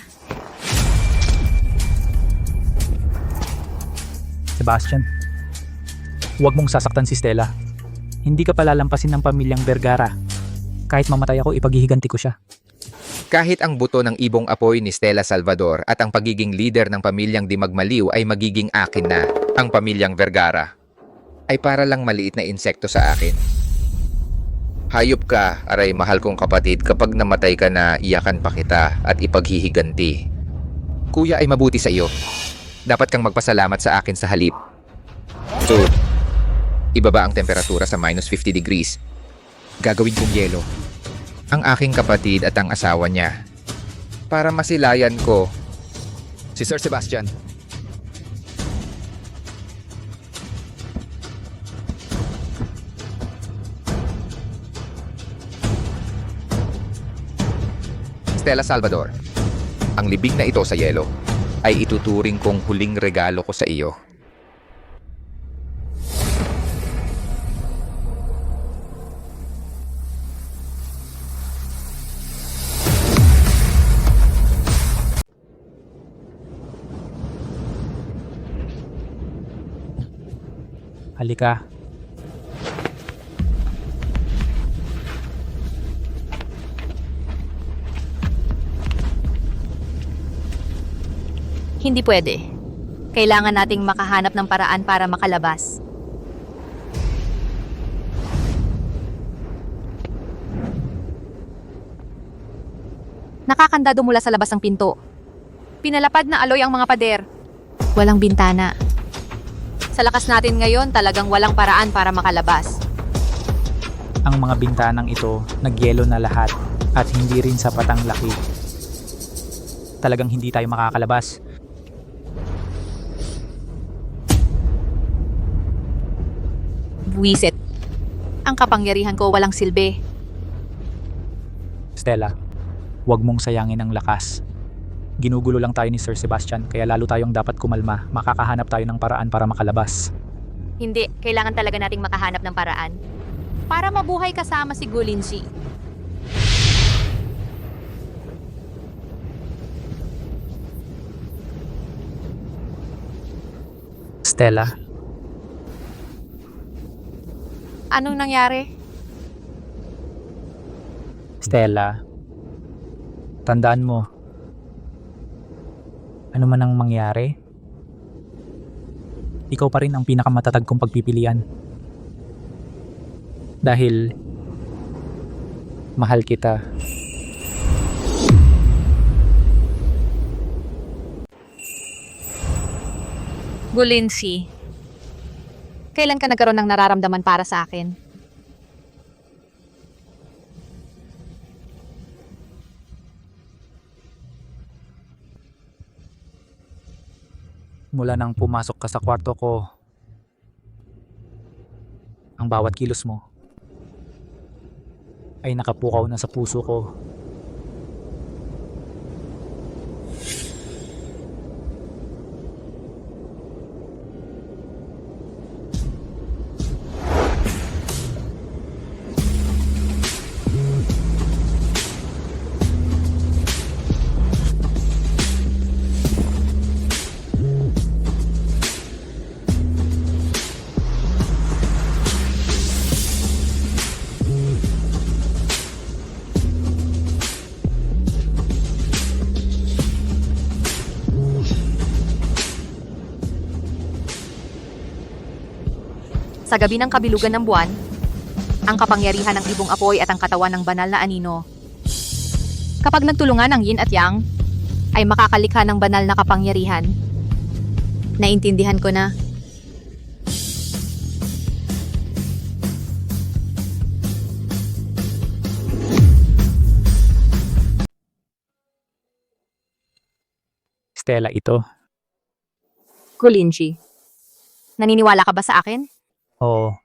Sebastian, huwag mong sasaktan si Stella. Hindi ka palalampasin ng pamilyang Vergara. Kahit mamatay ako, ipaghihiganti ko siya. Kahit ang buto ng ibong apoy ni Stella Salvador at ang pagiging leader ng pamilyang Dimagmaliw ay magiging akin na, ang pamilyang Vergara ay para lang maliit na insekto sa akin. Hayop ka, aray mahal kong kapatid, kapag namatay ka na, iyakan pa kita at ipaghihiganti. Kuya ay mabuti sa iyo. Dapat kang magpasalamat sa akin sa halip. So, ibaba ang temperatura sa -50 degrees. Gagawin kong yelo ang aking kapatid at ang asawa niya para masilayan ko si Sir Sebastian. Stella Salvador, ang libing na ito sa yelo ay ituturing kong huling regalo ko sa iyo. Halika. Hindi pwede. Kailangan nating makahanap ng paraan para makalabas. Nakakandado mula sa labas ng pinto. Pinalapad na aloy ang mga pader. Walang bintana. Sa lakas natin ngayon, talagang walang paraan para makalabas. Ang mga bintanang ito, nagyelo na lahat at hindi rin sapat ang laki. Talagang hindi tayo makakalabas. Buwisit. Ang kapangyarihan ko walang silbi. Stella, huwag mong sayangin ang lakas. Ginugulo lang tayo ni Sir Sebastian, kaya lalo tayong dapat kumalma. Makakahanap tayo ng paraan para makalabas. Hindi, kailangan talaga nating makahanap ng paraan. Para mabuhay kasama si Gulinji. Stella, Anong nangyari? Stella, tandaan mo, ano man ang mangyari, ikaw pa rin ang pinakamatatag kong pagpipilian. Dahil mahal kita. Gulinsi, kailan ka nagkaroon ng nararamdaman para sa akin? Mula nang pumasok ka sa kwarto ko, ang bawat kilos mo ay nakapukaw na sa puso ko. Sa gabi ng kabilugan ng buwan, ang kapangyarihan ng ibong apoy at ang katawan ng banal na anino. Kapag nagtulungan ang yin at yang, ay makakalikha ng banal na kapangyarihan. Naintindihan ko na. Stella, ito. Gulinji, naniniwala ka ba sa akin? Oo.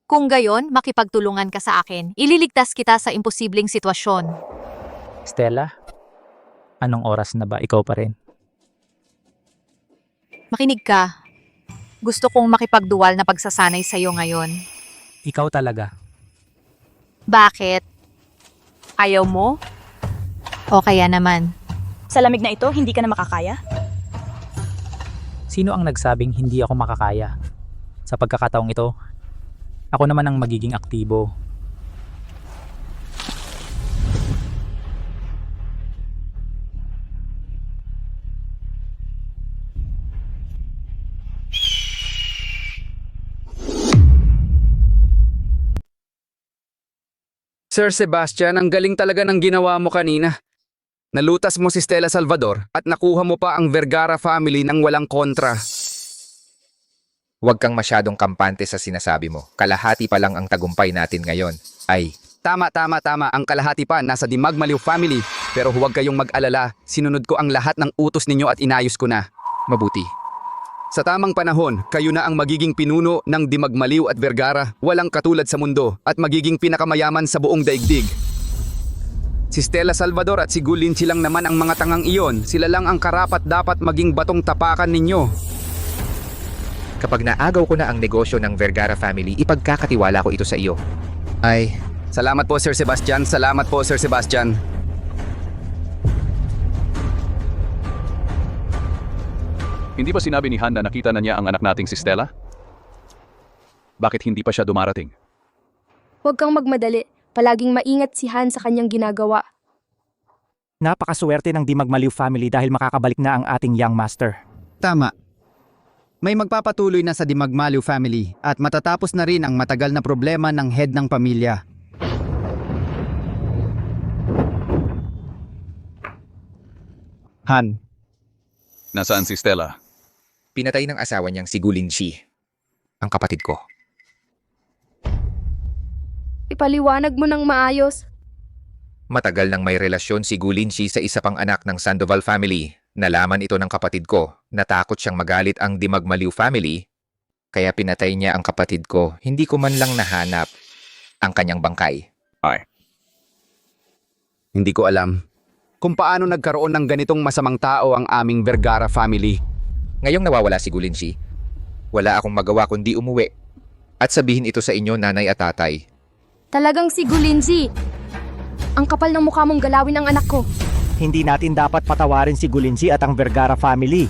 Kung gayon, makipagtulungan ka sa akin. Ililigtas kita sa imposibleng sitwasyon. Stella, anong oras na ba? Ikaw pa rin. Makinig ka. Gusto kong makipagduwal na pagsasanay sa'yo ngayon. Ikaw talaga. Bakit? Ayaw mo? O kaya naman? Sa lamig na ito, hindi ka na makakaya? Sino ang nagsabing hindi ako makakaya? Sa pagkakataong ito, ako naman ang magiging aktibo. Sir Sebastian, ang galing talaga ng ginawa mo kanina. Nalutas mo si Stella Salvador at nakuha mo pa ang Vergara family ng walang kontra. Huwag kang masyadong kampante sa sinasabi mo. Kalahati pa lang ang tagumpay natin ngayon. Ay, Tama. Ang kalahati pa nasa Dimagmaliw family. Pero huwag kayong mag-alala. Sinunod ko ang lahat ng utos ninyo at inayos ko na. mabuti. Sa tamang panahon, kayo na ang magiging pinuno ng Dimagmaliw at Vergara, walang katulad sa mundo at magiging pinakamayaman sa buong daigdig. Si Stella Salvador at si Gulinji lang naman ang mga tangang iyon. Sila lang ang karapat dapat maging batong tapakan ninyo. Kapag naagaw ko na ang negosyo ng Vergara family, ipagkakatiwala ko ito sa iyo. Ay, salamat po Sir Sebastian. Salamat po Sir Sebastian. Hindi ba sinabi ni Han na nakita na niya ang anak nating si Stella? Bakit hindi pa siya dumarating? Huwag kang magmadali. Palaging maingat si Han sa kanyang ginagawa. Napakaswerte ng Dimagmaliw family dahil makakabalik na ang ating young master. Tama. May magpapatuloy na sa Dimagmaliw family at matatapos na rin ang matagal na problema ng head ng pamilya. Han. Nasaan si Stella? Pinatay ng asawa niyang si Gulinji, ang kapatid ko. Ipaliwanag mo ng maayos. Matagal nang may relasyon si Gulinji sa isa pang anak ng Sandoval family. Nalaman ito ng kapatid ko. Natakot siyang magalit ang Dimagmaliw family Kaya pinatay niya ang kapatid ko. Hindi ko man lang nahanap ang kanyang bangkay. Hindi ko alam kung paano nagkaroon ng ganitong masamang tao ang aming Vergara family. Ngayong nawawala si Gulinsi, wala akong magawa kundi umuwi at sabihin ito sa inyo, nanay at tatay. Talagang si Gulinzi. Ang kapal ng mukha mong galawin ang anak ko. Hindi natin dapat patawarin si Gulinzi at ang Vergara family.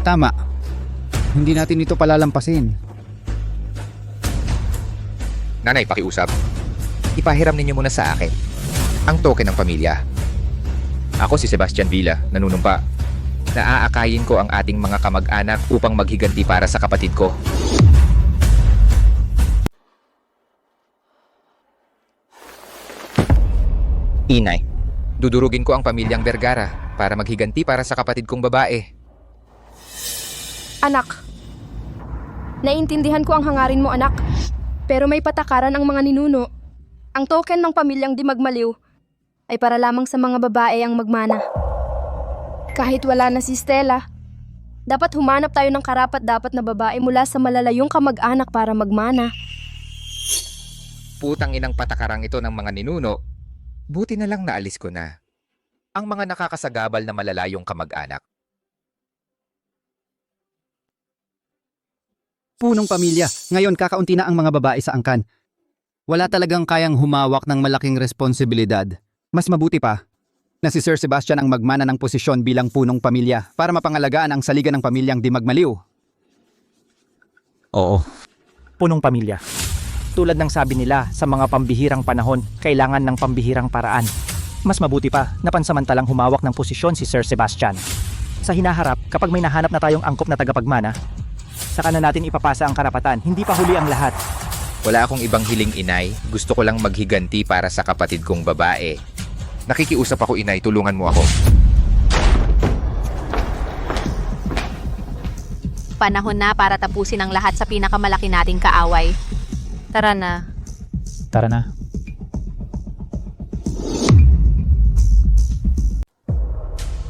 Tama. Hindi natin ito palalampasin. Nanay, pakiusap. Ipahiram ninyo muna sa akin ang token ng pamilya. Ako si Sebastian Villa, nanunumpa. Naaakayin ko ang ating mga kamag-anak upang maghiganti para sa kapatid ko. Inay, dudurugin ko ang pamilyang Vergara para maghiganti para sa kapatid kong babae. Anak. Naiintindihan ko ang hangarin mo, anak. Pero may patakaran ang mga ninuno. Ang token ng pamilyang di magmaliw ay para lamang sa mga babae ang magmana. Kahit wala na si Stella, dapat humanap tayo ng karapat-dapat na babae mula sa malalayong kamag-anak para magmana. Putang inang patakarang ito ng mga ninuno. Buti na lang naalis ko na ang mga nakakasagabal na malalayong kamag-anak. Punong pamilya. Ngayon kakaunti na ang mga babae sa angkan. Wala talagang kayang humawak ng malaking responsibilidad. Mas mabuti pa na si Sir Sebastian ang magmana ng posisyon bilang punong pamilya para mapangalagaan ang saligan ng pamilyang di magmaliw. Oo. Punong pamilya. Tulad ng sabi nila, sa mga pambihirang panahon, kailangan ng pambihirang paraan. Mas mabuti pa na pansamantalang humawak ng posisyon si Sir Sebastian. Sa hinaharap, kapag may nahanap na tayong angkop na tagapagmana, saka na natin ipapasa ang karapatan, hindi pa huli ang lahat. Wala akong ibang hiling, inay. Gusto ko lang maghiganti para sa kapatid kong babae. Nakikiusap ako, inay. Tulungan mo ako. Panahon na para tapusin ang lahat sa pinakamalaki nating kaaway. Tara na. Tara na.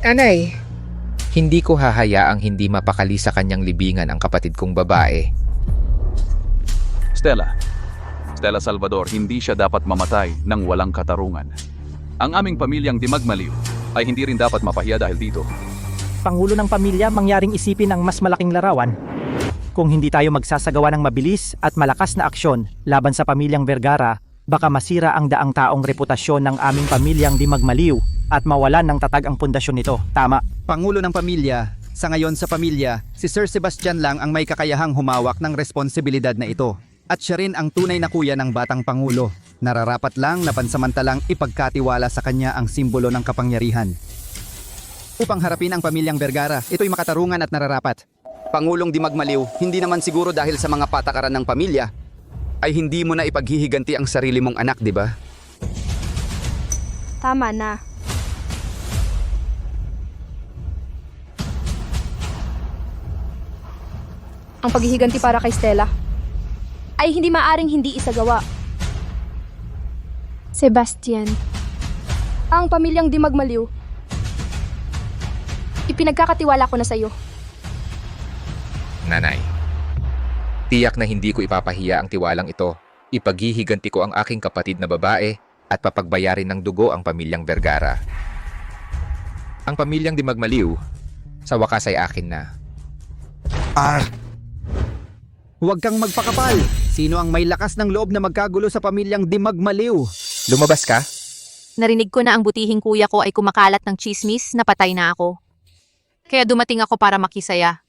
Anay, hindi ko hahayaang hindi mapakali sa kanyang libingan ang kapatid kong babae. Stella Salvador, hindi siya dapat mamatay ng walang katarungan. Ang aming pamilyang di magmaliw ay hindi rin dapat mapahiya dahil dito. Pangulo ng pamilya, mangyaring isipin ang mas malaking larawan. Kung hindi tayo magsasagawa ng mabilis at malakas na aksyon laban sa pamilyang Vergara, baka masira ang daang taong reputasyon ng aming pamilyang di magmaliw at mawalan ng tatag ang pundasyon nito. Tama. Pangulo ng pamilya, sa ngayon sa pamilya, si Sir Sebastian lang ang may kakayahang humawak ng responsibilidad na ito. At siya rin ang tunay na kuya ng batang pangulo. Nararapat lang na pansamantalang ipagkatiwala sa kanya ang simbolo ng kapangyarihan. Upang harapin ang pamilyang Vergara, ito'y makatarungan at nararapat. Pangulong di magmaliw, hindi naman siguro dahil sa mga patakaran ng pamilya, ay hindi mo na ipaghihiganti ang sarili mong anak, di ba? Tama na. Ang paghihiganti para kay Stella ay hindi maaring hindi isagawa. Sebastian, ang pamilyang di magmaliw, ipinagkakatiwala ko na sa'yo. Nanay, tiyak na hindi ko ipapahiya ang tiwalang ito. Ipaghihiganti ko ang aking kapatid na babae at papagbayarin ng dugo ang pamilyang Vergara. Ang pamilyang di magmaliw, sa wakas ay akin na. Huwag kang magpakapal! Sino ang may lakas ng loob na magkagulo sa pamilyang di magmaliw? Lumabas ka? Narinig ko na ang butihing kuya ko ay kumakalat ng chismis na patay na ako. Kaya dumating ako para makisaya.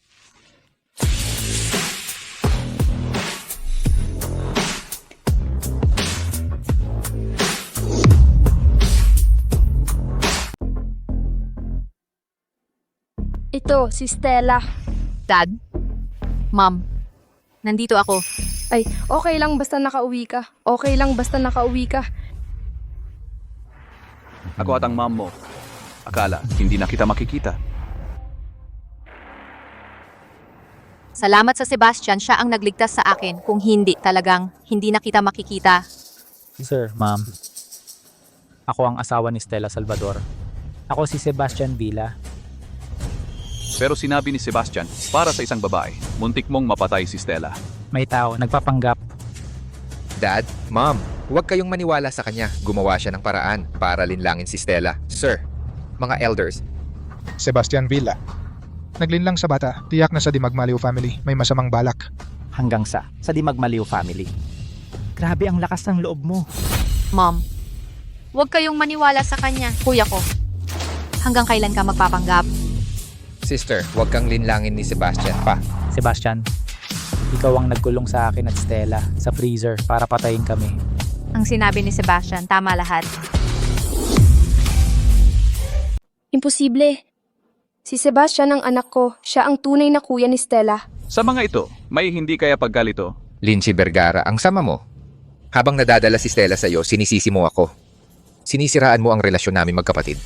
Ito, si Stella. Dad? Mom? Nandito ako. Ay, okay lang basta nakauwi ka. Okay lang basta nakauwi ka. Ako at ang mom mo. Akala, hindi na kita makikita. Salamat sa Sebastian, siya ang nagligtas sa akin. Kung hindi, talagang hindi na kita makikita. Sir, ma'am. Ako ang asawa ni Stella Salvador. Ako si Sebastian Villa. Pero sinabi ni Sebastian, para sa isang babae, muntik mong mapatay si Stella. May tao, nagpapanggap. Dad, Mom, huwag kayong maniwala sa kanya. Gumawa siya ng paraan para linlangin si Stella. Sir, mga elders, Sebastian Villa. Naglinlang sa bata, tiyak na sa Dimagmaliw family may masamang balak. Hanggang sa Dimagmaliw family. Grabe ang lakas ng loob mo. Mom, huwag kayong maniwala sa kanya. Kuya ko, hanggang kailan ka magpapanggap? sister, huwag kang linlangin ni Sebastian pa. Sebastian, ikaw ang nagkulong sa akin at Stella sa freezer para patayin kami. Ang sinabi ni Sebastian, tama lahat. Imposible. Si Sebastian ang anak ko. Siya ang tunay na kuya ni Stella. Sa mga ito, may hindi kaya pagkalito. Lindsay Vergara, ang sama mo. Habang nadadala si Stella sa'yo, sinisisi mo ako. Sinisiraan mo ang relasyon namin magkapatid.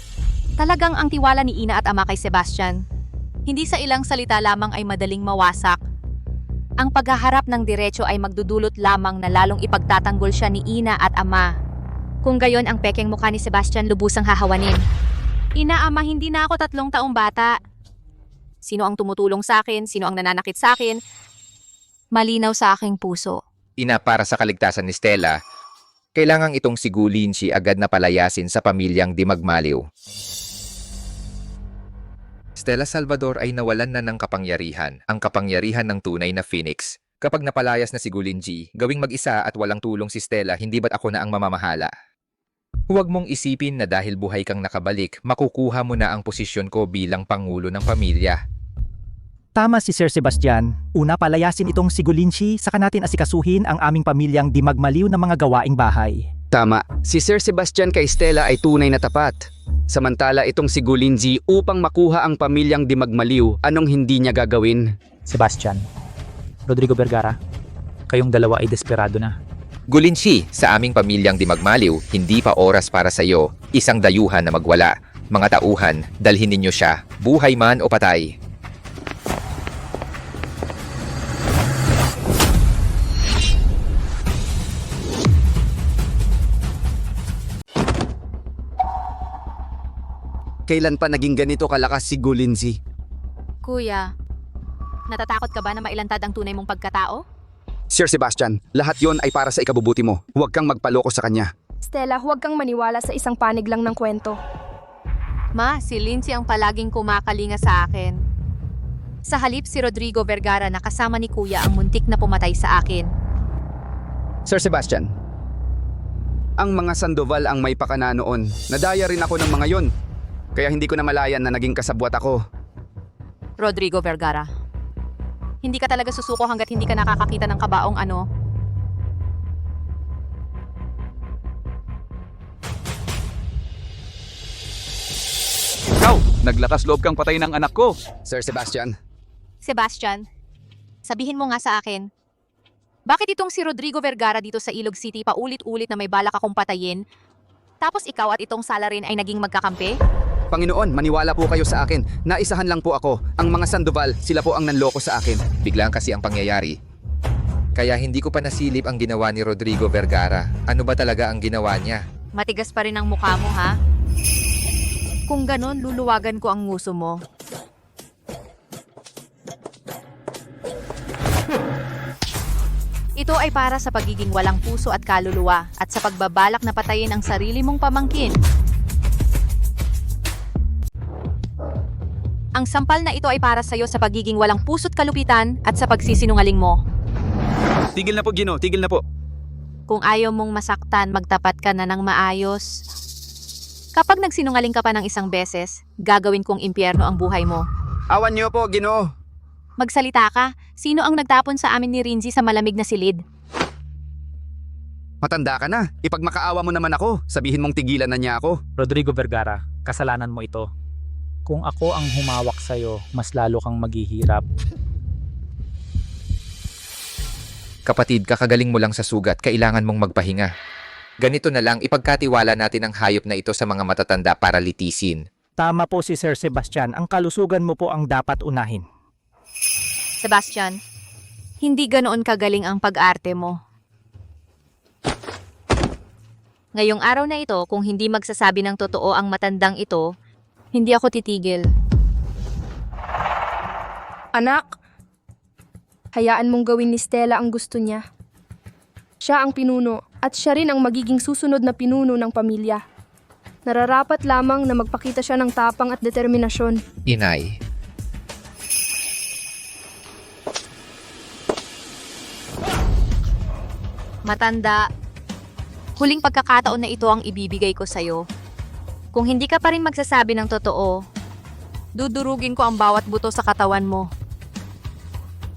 Talagang ang tiwala ni Ina at Ama kay Sebastian. Hindi sa ilang salita lamang ay madaling mawasak. Ang paghaharap ng diretso ay magdudulot lamang na lalong ipagtatanggol siya ni Ina at Ama. Kung gayon ang pekeng mukha ni Sebastian lubusang hahawanin. Ina, Ama, hindi na ako 3 taong bata. Sino ang tumutulong sa akin? Sino ang nananakit sa akin? Malinaw sa aking puso. Ina, para sa kaligtasan ni Stella, kailangang itong si Lindsay agad na palayasin sa pamilyang Dimagmaliw. Stella Salvador ay nawalan na ng kapangyarihan, ang kapangyarihan ng tunay na Phoenix. Kapag napalayas na si Lindsay, gawing mag-isa at walang tulong si Stella, hindi ba't ako na ang mamamahala? Huwag mong isipin na dahil buhay kang nakabalik, makukuha mo na ang posisyon ko bilang pangulo ng pamilya. Tama si Sir Sebastian. Una, palayasin itong si Lindsay, saka natin asikasuhin ang aming pamilyang Dimagmaliw ng mga gawaing bahay. Tama, si Sir Sebastian kay Stella ay tunay na tapat. Samantala itong si Lindsay upang makuha ang pamilyang Dimagmaliw, anong hindi niya gagawin? Sebastian, Rodrigo Vergara, kayong dalawa ay desperado na. Lindsay, sa aming pamilyang Dimagmaliw, hindi pa oras para sa iyo. Isang dayuhan na magwala. Mga tauhan, dalhin ninyo siya, buhay man o patay. Kailan pa naging ganito kalakas si Lindsay? Kuya, natatakot ka ba na mailantad ang tunay mong pagkatao? Sir Sebastian, lahat yon ay para sa ikabubuti mo. Huwag kang magpaloko sa kanya. Stella, huwag kang maniwala sa isang panig lang ng kwento. Ma, si Lindsay ang palaging kumakalinga sa akin. Sa halip si Rodrigo Vergara na kasama ni Kuya ang muntik na pumatay sa akin. Sir Sebastian, ang mga Sandoval ang may pakana noon. Nadaya rin ako ng mga yon. Kaya hindi ko na malayan na naging kasabwat ako. Rodrigo Vergara, hindi ka talaga susuko hanggat hindi ka nakakakita ng kabaong ano. Ikaw, naglakas loob kang patay ng anak ko. Sir Sebastian. Sebastian, sabihin mo nga sa akin, bakit itong si Rodrigo Vergara dito sa Ilog City paulit-ulit na may balak akong patayin, tapos ikaw at itong Salarin ay naging magkakampi? Panginoon, maniwala po kayo sa akin. Naisahan lang po ako. Ang mga Sandoval, sila po ang nanloko sa akin. Biglang kasi ang pangyayari. Kaya hindi ko pa nasilip ang ginawa ni Rodrigo Vergara. Ano ba talaga ang ginawa niya? Matigas pa rin ang mukha mo, ha? Kung ganon, luluwagan ko ang nguso mo. Ito ay para sa pagiging walang puso at kaluluwa at sa pagbabalak na patayin ang sarili mong pamangkin. Ang sampal na ito ay para sa iyo sa pagiging walang puso't kalupitan at sa pagsisinungaling mo. Tigil na po, Gino. Tigil na po. Kung ayaw mong masaktan, magtapat ka na ng maayos. Kapag nagsinungaling ka pa ng isang beses, gagawin kong impyerno ang buhay mo. Awan niyo po, Gino. Magsalita ka. Sino ang nagtapon sa amin ni Rinzi sa malamig na silid? Matanda ka na. Ipagmakaawa mo naman ako. Sabihin mong tigilan na niya ako. Rodrigo Vergara, kasalanan mo ito. Kung ako ang humawak sa'yo, mas lalo kang maghihirap. Kapatid, kakagaling mo lang sa sugat, kailangan mong magpahinga. Ganito na lang, ipagkatiwala natin ang hayop na ito sa mga matatanda para litisin. Tama po si Sir Sebastian. Ang kalusugan mo po ang dapat unahin. Sebastian, hindi ganoon kagaling ang pag-arte mo. Ngayong araw na ito, kung hindi magsasabi ng totoo ang matandang ito, hindi ako titigil. Anak, hayaan mong gawin ni Stella ang gusto niya. Siya ang pinuno at siya rin ang magiging susunod na pinuno ng pamilya. Nararapat lamang na magpakita siya ng tapang at determinasyon. Inay, Matanda, huling pagkakataon na ito ang ibibigay ko sa'yo. Kung hindi ka pa rin magsasabi ng totoo, dudurugin ko ang bawat buto sa katawan mo.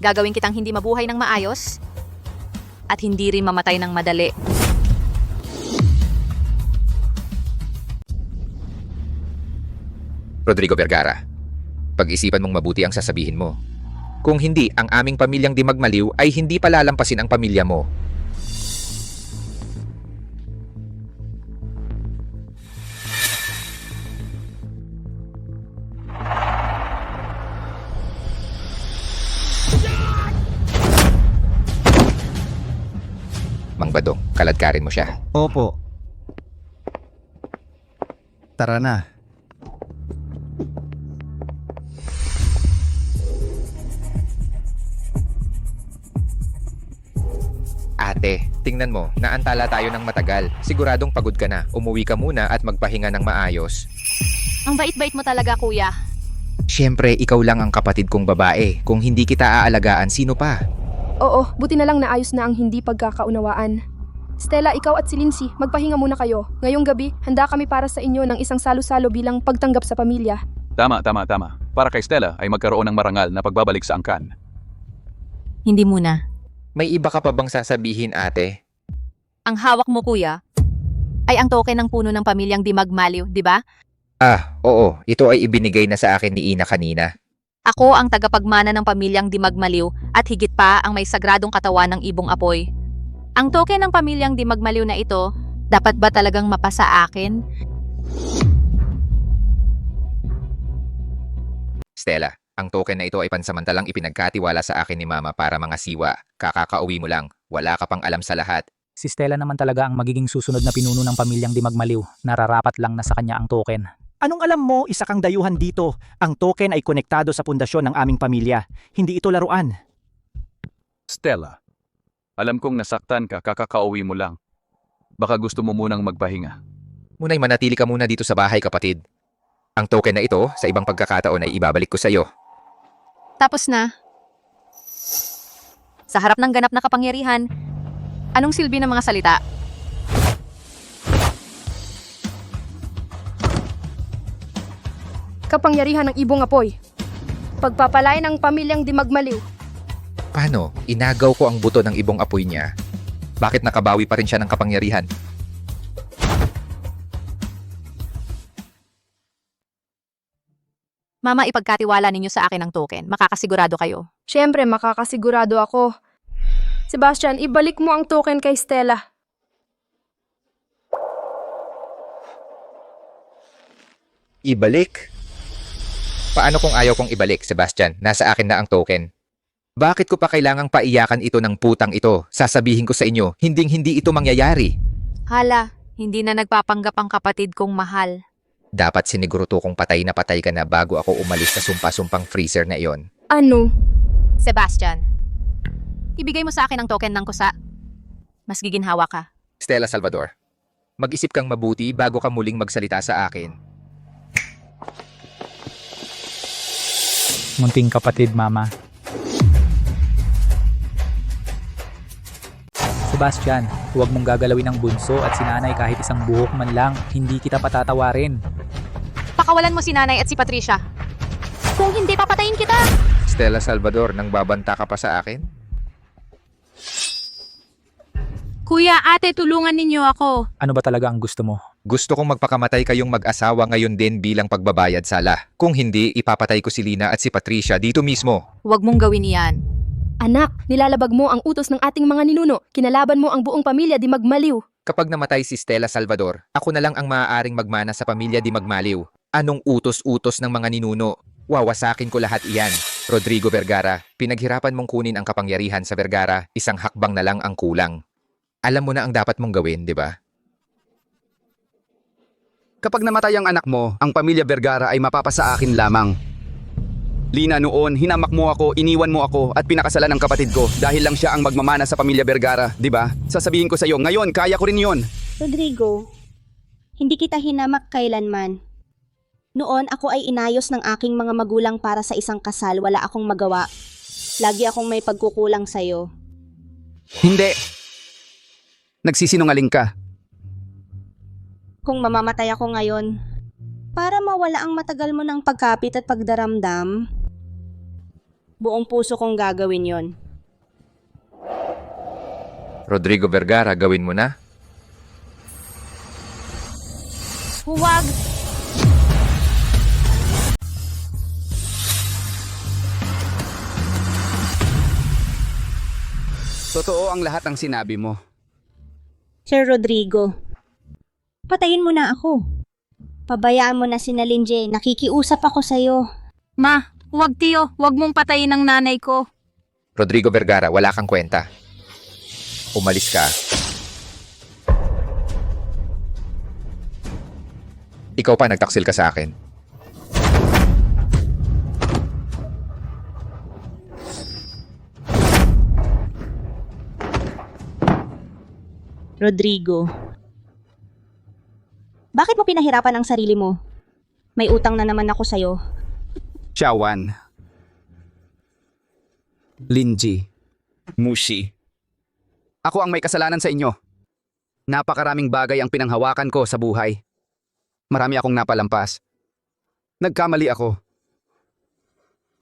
Gagawin kitang hindi mabuhay ng maayos at hindi rin mamatay ng madali. Rodrigo Vergara, pag-isipan mong mabuti ang sasabihin mo. Kung hindi, ang aming pamilyang di magmaliw ay hindi palalampasin ang pamilya mo. Mang Badong, kaladkarin mo siya. Opo. Tara na. Ate, tingnan mo, naantala tayo ng matagal. Siguradong pagod ka na. Umuwi ka muna at magpahinga ng maayos. Ang bait-bait mo talaga, kuya. Siyempre, ikaw lang ang kapatid kong babae. Kung hindi kita aalagaan, sino pa? Oo, buti na lang naayos na ang hindi pagkakaunawaan. Stella, ikaw at si Lindsay, magpahinga muna kayo. Ngayong gabi, handa kami para sa inyo ng isang salo-salo bilang pagtanggap sa pamilya. Tama. Para kay Stella ay magkaroon ng marangal na pagbabalik sa angkan. Hindi muna. May iba ka pa bang sasabihin, ate? Ang hawak mo, kuya, ay ang token ng puno ng pamilyang di magmaliw, di ba? Ah, oo. Ito ay ibinigay na sa akin ni Ina kanina. Ako ang tagapagmana ng pamilyang di magmaliw at higit pa ang may sagradong katawan ng ibong apoy. Ang token ng pamilyang di magmaliw na ito, dapat ba talagang mapasa akin? Stella, ang token na ito ay pansamantalang ipinagkatiwala sa akin ni Mama para mga siwa. Kakakauwi mo lang. Wala ka pang alam sa lahat. Si Stella naman talaga ang magiging susunod na pinuno ng pamilyang di magmaliw. Nararapat lang na sa kanya ang token. Anong alam mo, isa kang dayuhan dito. Ang token ay konektado sa pundasyon ng aming pamilya. Hindi ito laruan. Stella, alam kong nasaktan ka, kakakauwi mo lang. Baka gusto mo munang magpahinga. Muna'y manatili ka muna dito sa bahay, kapatid. Ang token na ito, sa ibang pagkakataon ay ibabalik ko sa iyo. Tapos na. Sa harap ng ganap na kapangyarihan, anong silbi ng mga salita? Kapangyarihan ng ibong apoy. Pagpapalay ng pamilyang di magmaliw. Paano? Inagaw ko ang buto ng ibong apoy niya. Bakit nakabawi pa rin siya ng kapangyarihan? Mama, ipagkatiwala ninyo sa akin ang token. Makakasigurado kayo. Siyempre, makakasigurado ako. Sebastian, ibalik mo ang token kay Stella. Ibalik? Paano kung ayaw kong ibalik, Sebastian? Nasa akin na ang token. Bakit ko pa kailangang paiyakan ito ng putang ito? Sasabihin ko sa inyo, hinding-hindi ito mangyayari. Hala, hindi na nagpapanggap ang kapatid kong mahal. Dapat siniguruto kong patay na patay ka na bago ako umalis sa sumpa-sumpang freezer na iyon. Ano? Sebastian, ibigay mo sa akin ang token ng kusa. Mas giginhawa ka. Stella Salvador, mag-isip kang mabuti bago ka muling magsalita sa akin. Munting kapatid, Mama. Sebastian, huwag mong gagalawin ang bunso at si nanay kahit isang buhok man lang. Hindi kita patatawarin. Pakawalan mo si nanay at si Patricia. Kung hindi, papatayin kita! Stella Salvador, nang babanta ka pa sa akin? Kuya, ate, tulungan ninyo ako. Ano ba talaga ang gusto mo? Gusto kong magpakamatay kayong mag-asawa ngayon din bilang pagbabayad sala. Kung hindi, ipapatay ko si Lina at si Patricia dito mismo. Huwag mong gawin iyan. Anak, nilalabag mo ang utos ng ating mga ninuno. Kinalaban mo ang buong pamilya di magmaliw. Kapag namatay si Stella Salvador, ako na lang ang maaaring magmana sa pamilya di magmaliw. Anong utos-utos ng mga ninuno? Wawasakin ko lahat iyan. Rodrigo Vergara, pinaghirapan mong kunin ang kapangyarihan sa Vergara, isang hakbang na lang ang kulang. Alam mo na ang dapat mong gawin, di ba? Kapag namatay ang anak mo, ang pamilya Vergara ay mapapasa akin lamang. Lina, noon, hinamak mo ako, iniwan mo ako, at pinakasalan ng kapatid ko dahil lang siya ang magmamana sa pamilya Vergara, di ba? Sasabihin ko sa iyo, ngayon, kaya ko rin yon. Rodrigo, hindi kita hinamak kailanman. Noon ako ay inayos ng aking mga magulang para sa isang kasal, wala akong magawa. Lagi akong may pagkukulang sa'yo. Hindi. Nagsisinungaling ka. Kung mamamatay ako ngayon, para mawala ang matagal mo ng pagkapit at pagdaramdam, buong puso kong gagawin yon. Rodrigo Vergara, gawin mo na. Huwag! Totoo ang lahat ng sinabi mo. Sir Rodrigo, patayin mo na ako. Pabayaan mo na si Nalinje, nakikiusap ako sa'yo. Ma, huwag tiyo, huwag mong patayin ang nanay ko. Rodrigo Vergara, wala kang kwenta. Umalis ka. Ikaw pa nagtaksil ka sa akin. Rodrigo, bakit mo pinahirapan ang sarili mo? May utang na naman ako sa'yo. Shawan. Linji. Mushi. Ako ang may kasalanan sa inyo. Napakaraming bagay ang pinanghawakan ko sa buhay. Marami akong napalampas. Nagkamali ako.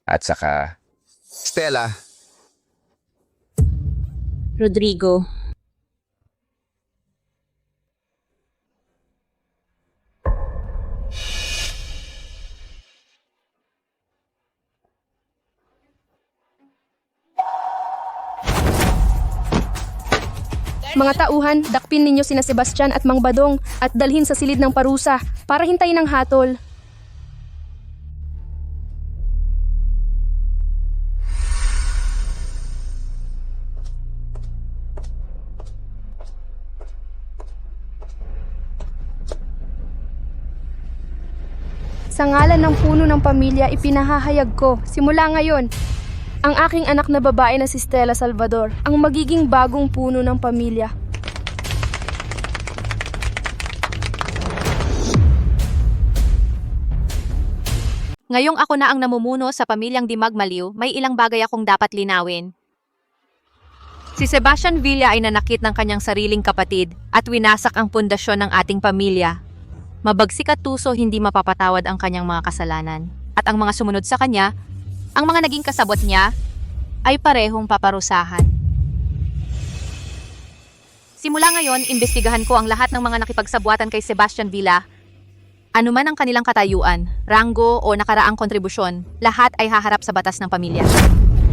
At saka, Stella, Rodrigo, Mga tauhan, dakpin ninyo sina Sebastian at Mang Badong at dalhin sa silid ng parusa para hintayin ang hatol. Sa ngalan ng puno ng pamilya, ipinahahayag ko, simula ngayon, ang aking anak na babae na si Stella Salvador, ang magiging bagong puno ng pamilya. Ngayong ako na ang namumuno sa pamilyang Dimagmaliw, may ilang bagay akong dapat linawin. Si Sebastian Villa ay nanakit ng kanyang sariling kapatid at winasak ang pundasyon ng ating pamilya. Mabagsik at tuso, hindi mapapatawad ang kanyang mga kasalanan. At ang mga sumunod sa kanya, ang mga naging kasabot niya, ay parehong paparusahan. Simula ngayon, imbestigahan ko ang lahat ng mga nakipagsabwatan kay Sebastian Villa. Ano man ang kanilang katayuan, ranggo o nakaraang kontribusyon, lahat ay haharap sa batas ng pamilya.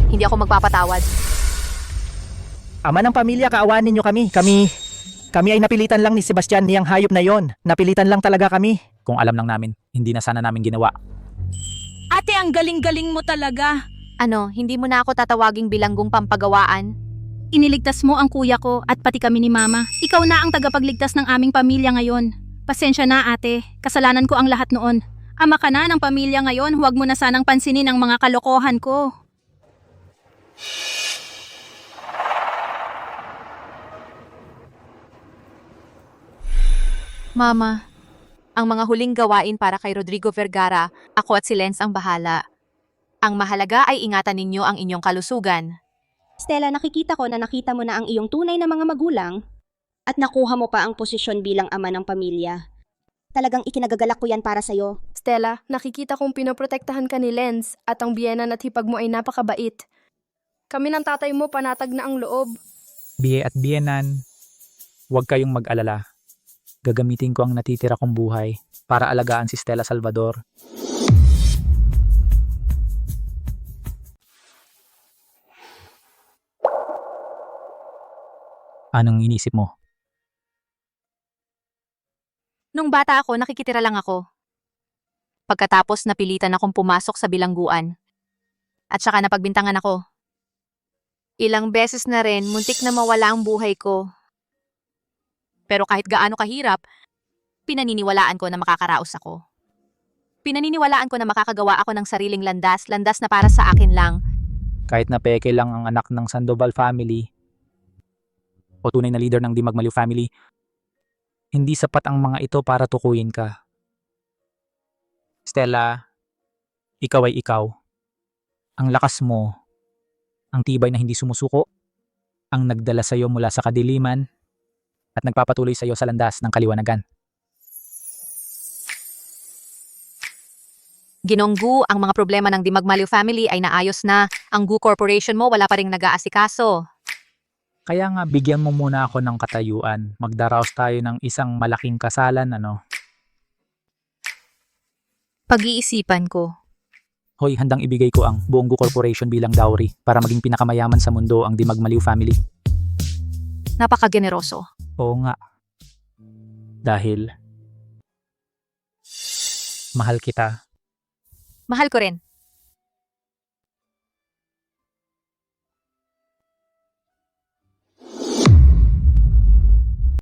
Hindi ako magpapatawad. Ama ng pamilya, kaawanin niyo kami. Kami ay napilitan lang ni Sebastian, niyang hayop na yon. Napilitan lang talaga kami. Kung alam lang namin, hindi na sana namin ginawa. Ate, ang galing-galing mo talaga. Ano, hindi mo na ako tatawaging bilanggong pampagawaan? Iniligtas mo ang kuya ko at pati kami ni Mama. Ikaw na ang tagapagligtas ng aming pamilya ngayon. Pasensya na ate, kasalanan ko ang lahat noon. Ama ka na ng pamilya ngayon, huwag mo na sanang pansinin ang mga kalokohan ko. Mama, ang mga huling gawain para kay Rodrigo Vergara, ako at si Lenz ang bahala. Ang mahalaga ay ingatan ninyo ang inyong kalusugan. Stella, nakikita ko na nakita mo na ang iyong tunay na mga magulang at nakuha mo pa ang posisyon bilang ama ng pamilya. Talagang ikinagagalak ko yan para sa'yo. Stella, nakikita kong pinoprotektahan ka ni Lenz at ang biyenan at hipag mo ay napakabait. Kami ng tatay mo panatag na ang loob. Biye at biyenan, huwag kayong mag-alala. Gagamitin ko ang natitira kong buhay para alagaan si Stella Salvador. Anong inisip mo? Nung bata ako, nakikitira lang ako. Pagkatapos napilitan akong pumasok sa bilangguan. At saka napagbintangan ako. Ilang beses na rin, muntik na mawala ang buhay ko. Pero kahit gaano kahirap, pinaniniwalaan ko na makakaraos ako. Pinaniniwalaan ko na makakagawa ako ng sariling landas na para sa akin lang. Kahit na peke lang ang anak ng Sandoval family o tunay na leader ng Di Magmaliw family, hindi sapat ang mga ito para tukuyin ka. Stella, ikaw ay ikaw. Ang lakas mo, ang tibay na hindi sumusuko, ang nagdala sa iyo mula sa kadiliman at nagpapatuloy sa iyo sa landas ng kaliwanagan. Ginonggu, ang mga problema ng Di Magmaliw family ay naayos na. Ang Gu Corporation mo wala pa ring nag-aasikaso. Kaya nga bigyan mo muna ako ng katayuan. Magdaraos tayo ng isang malaking kasalan, ano? Pag-iisipan ko. Hoy, handang ibigay ko ang buong Gu Corporation bilang dowry para maging pinakamayaman sa mundo ang Di Magmaliw family. Napakageneroso. Oo nga. Dahil mahal kita. Mahal ko rin.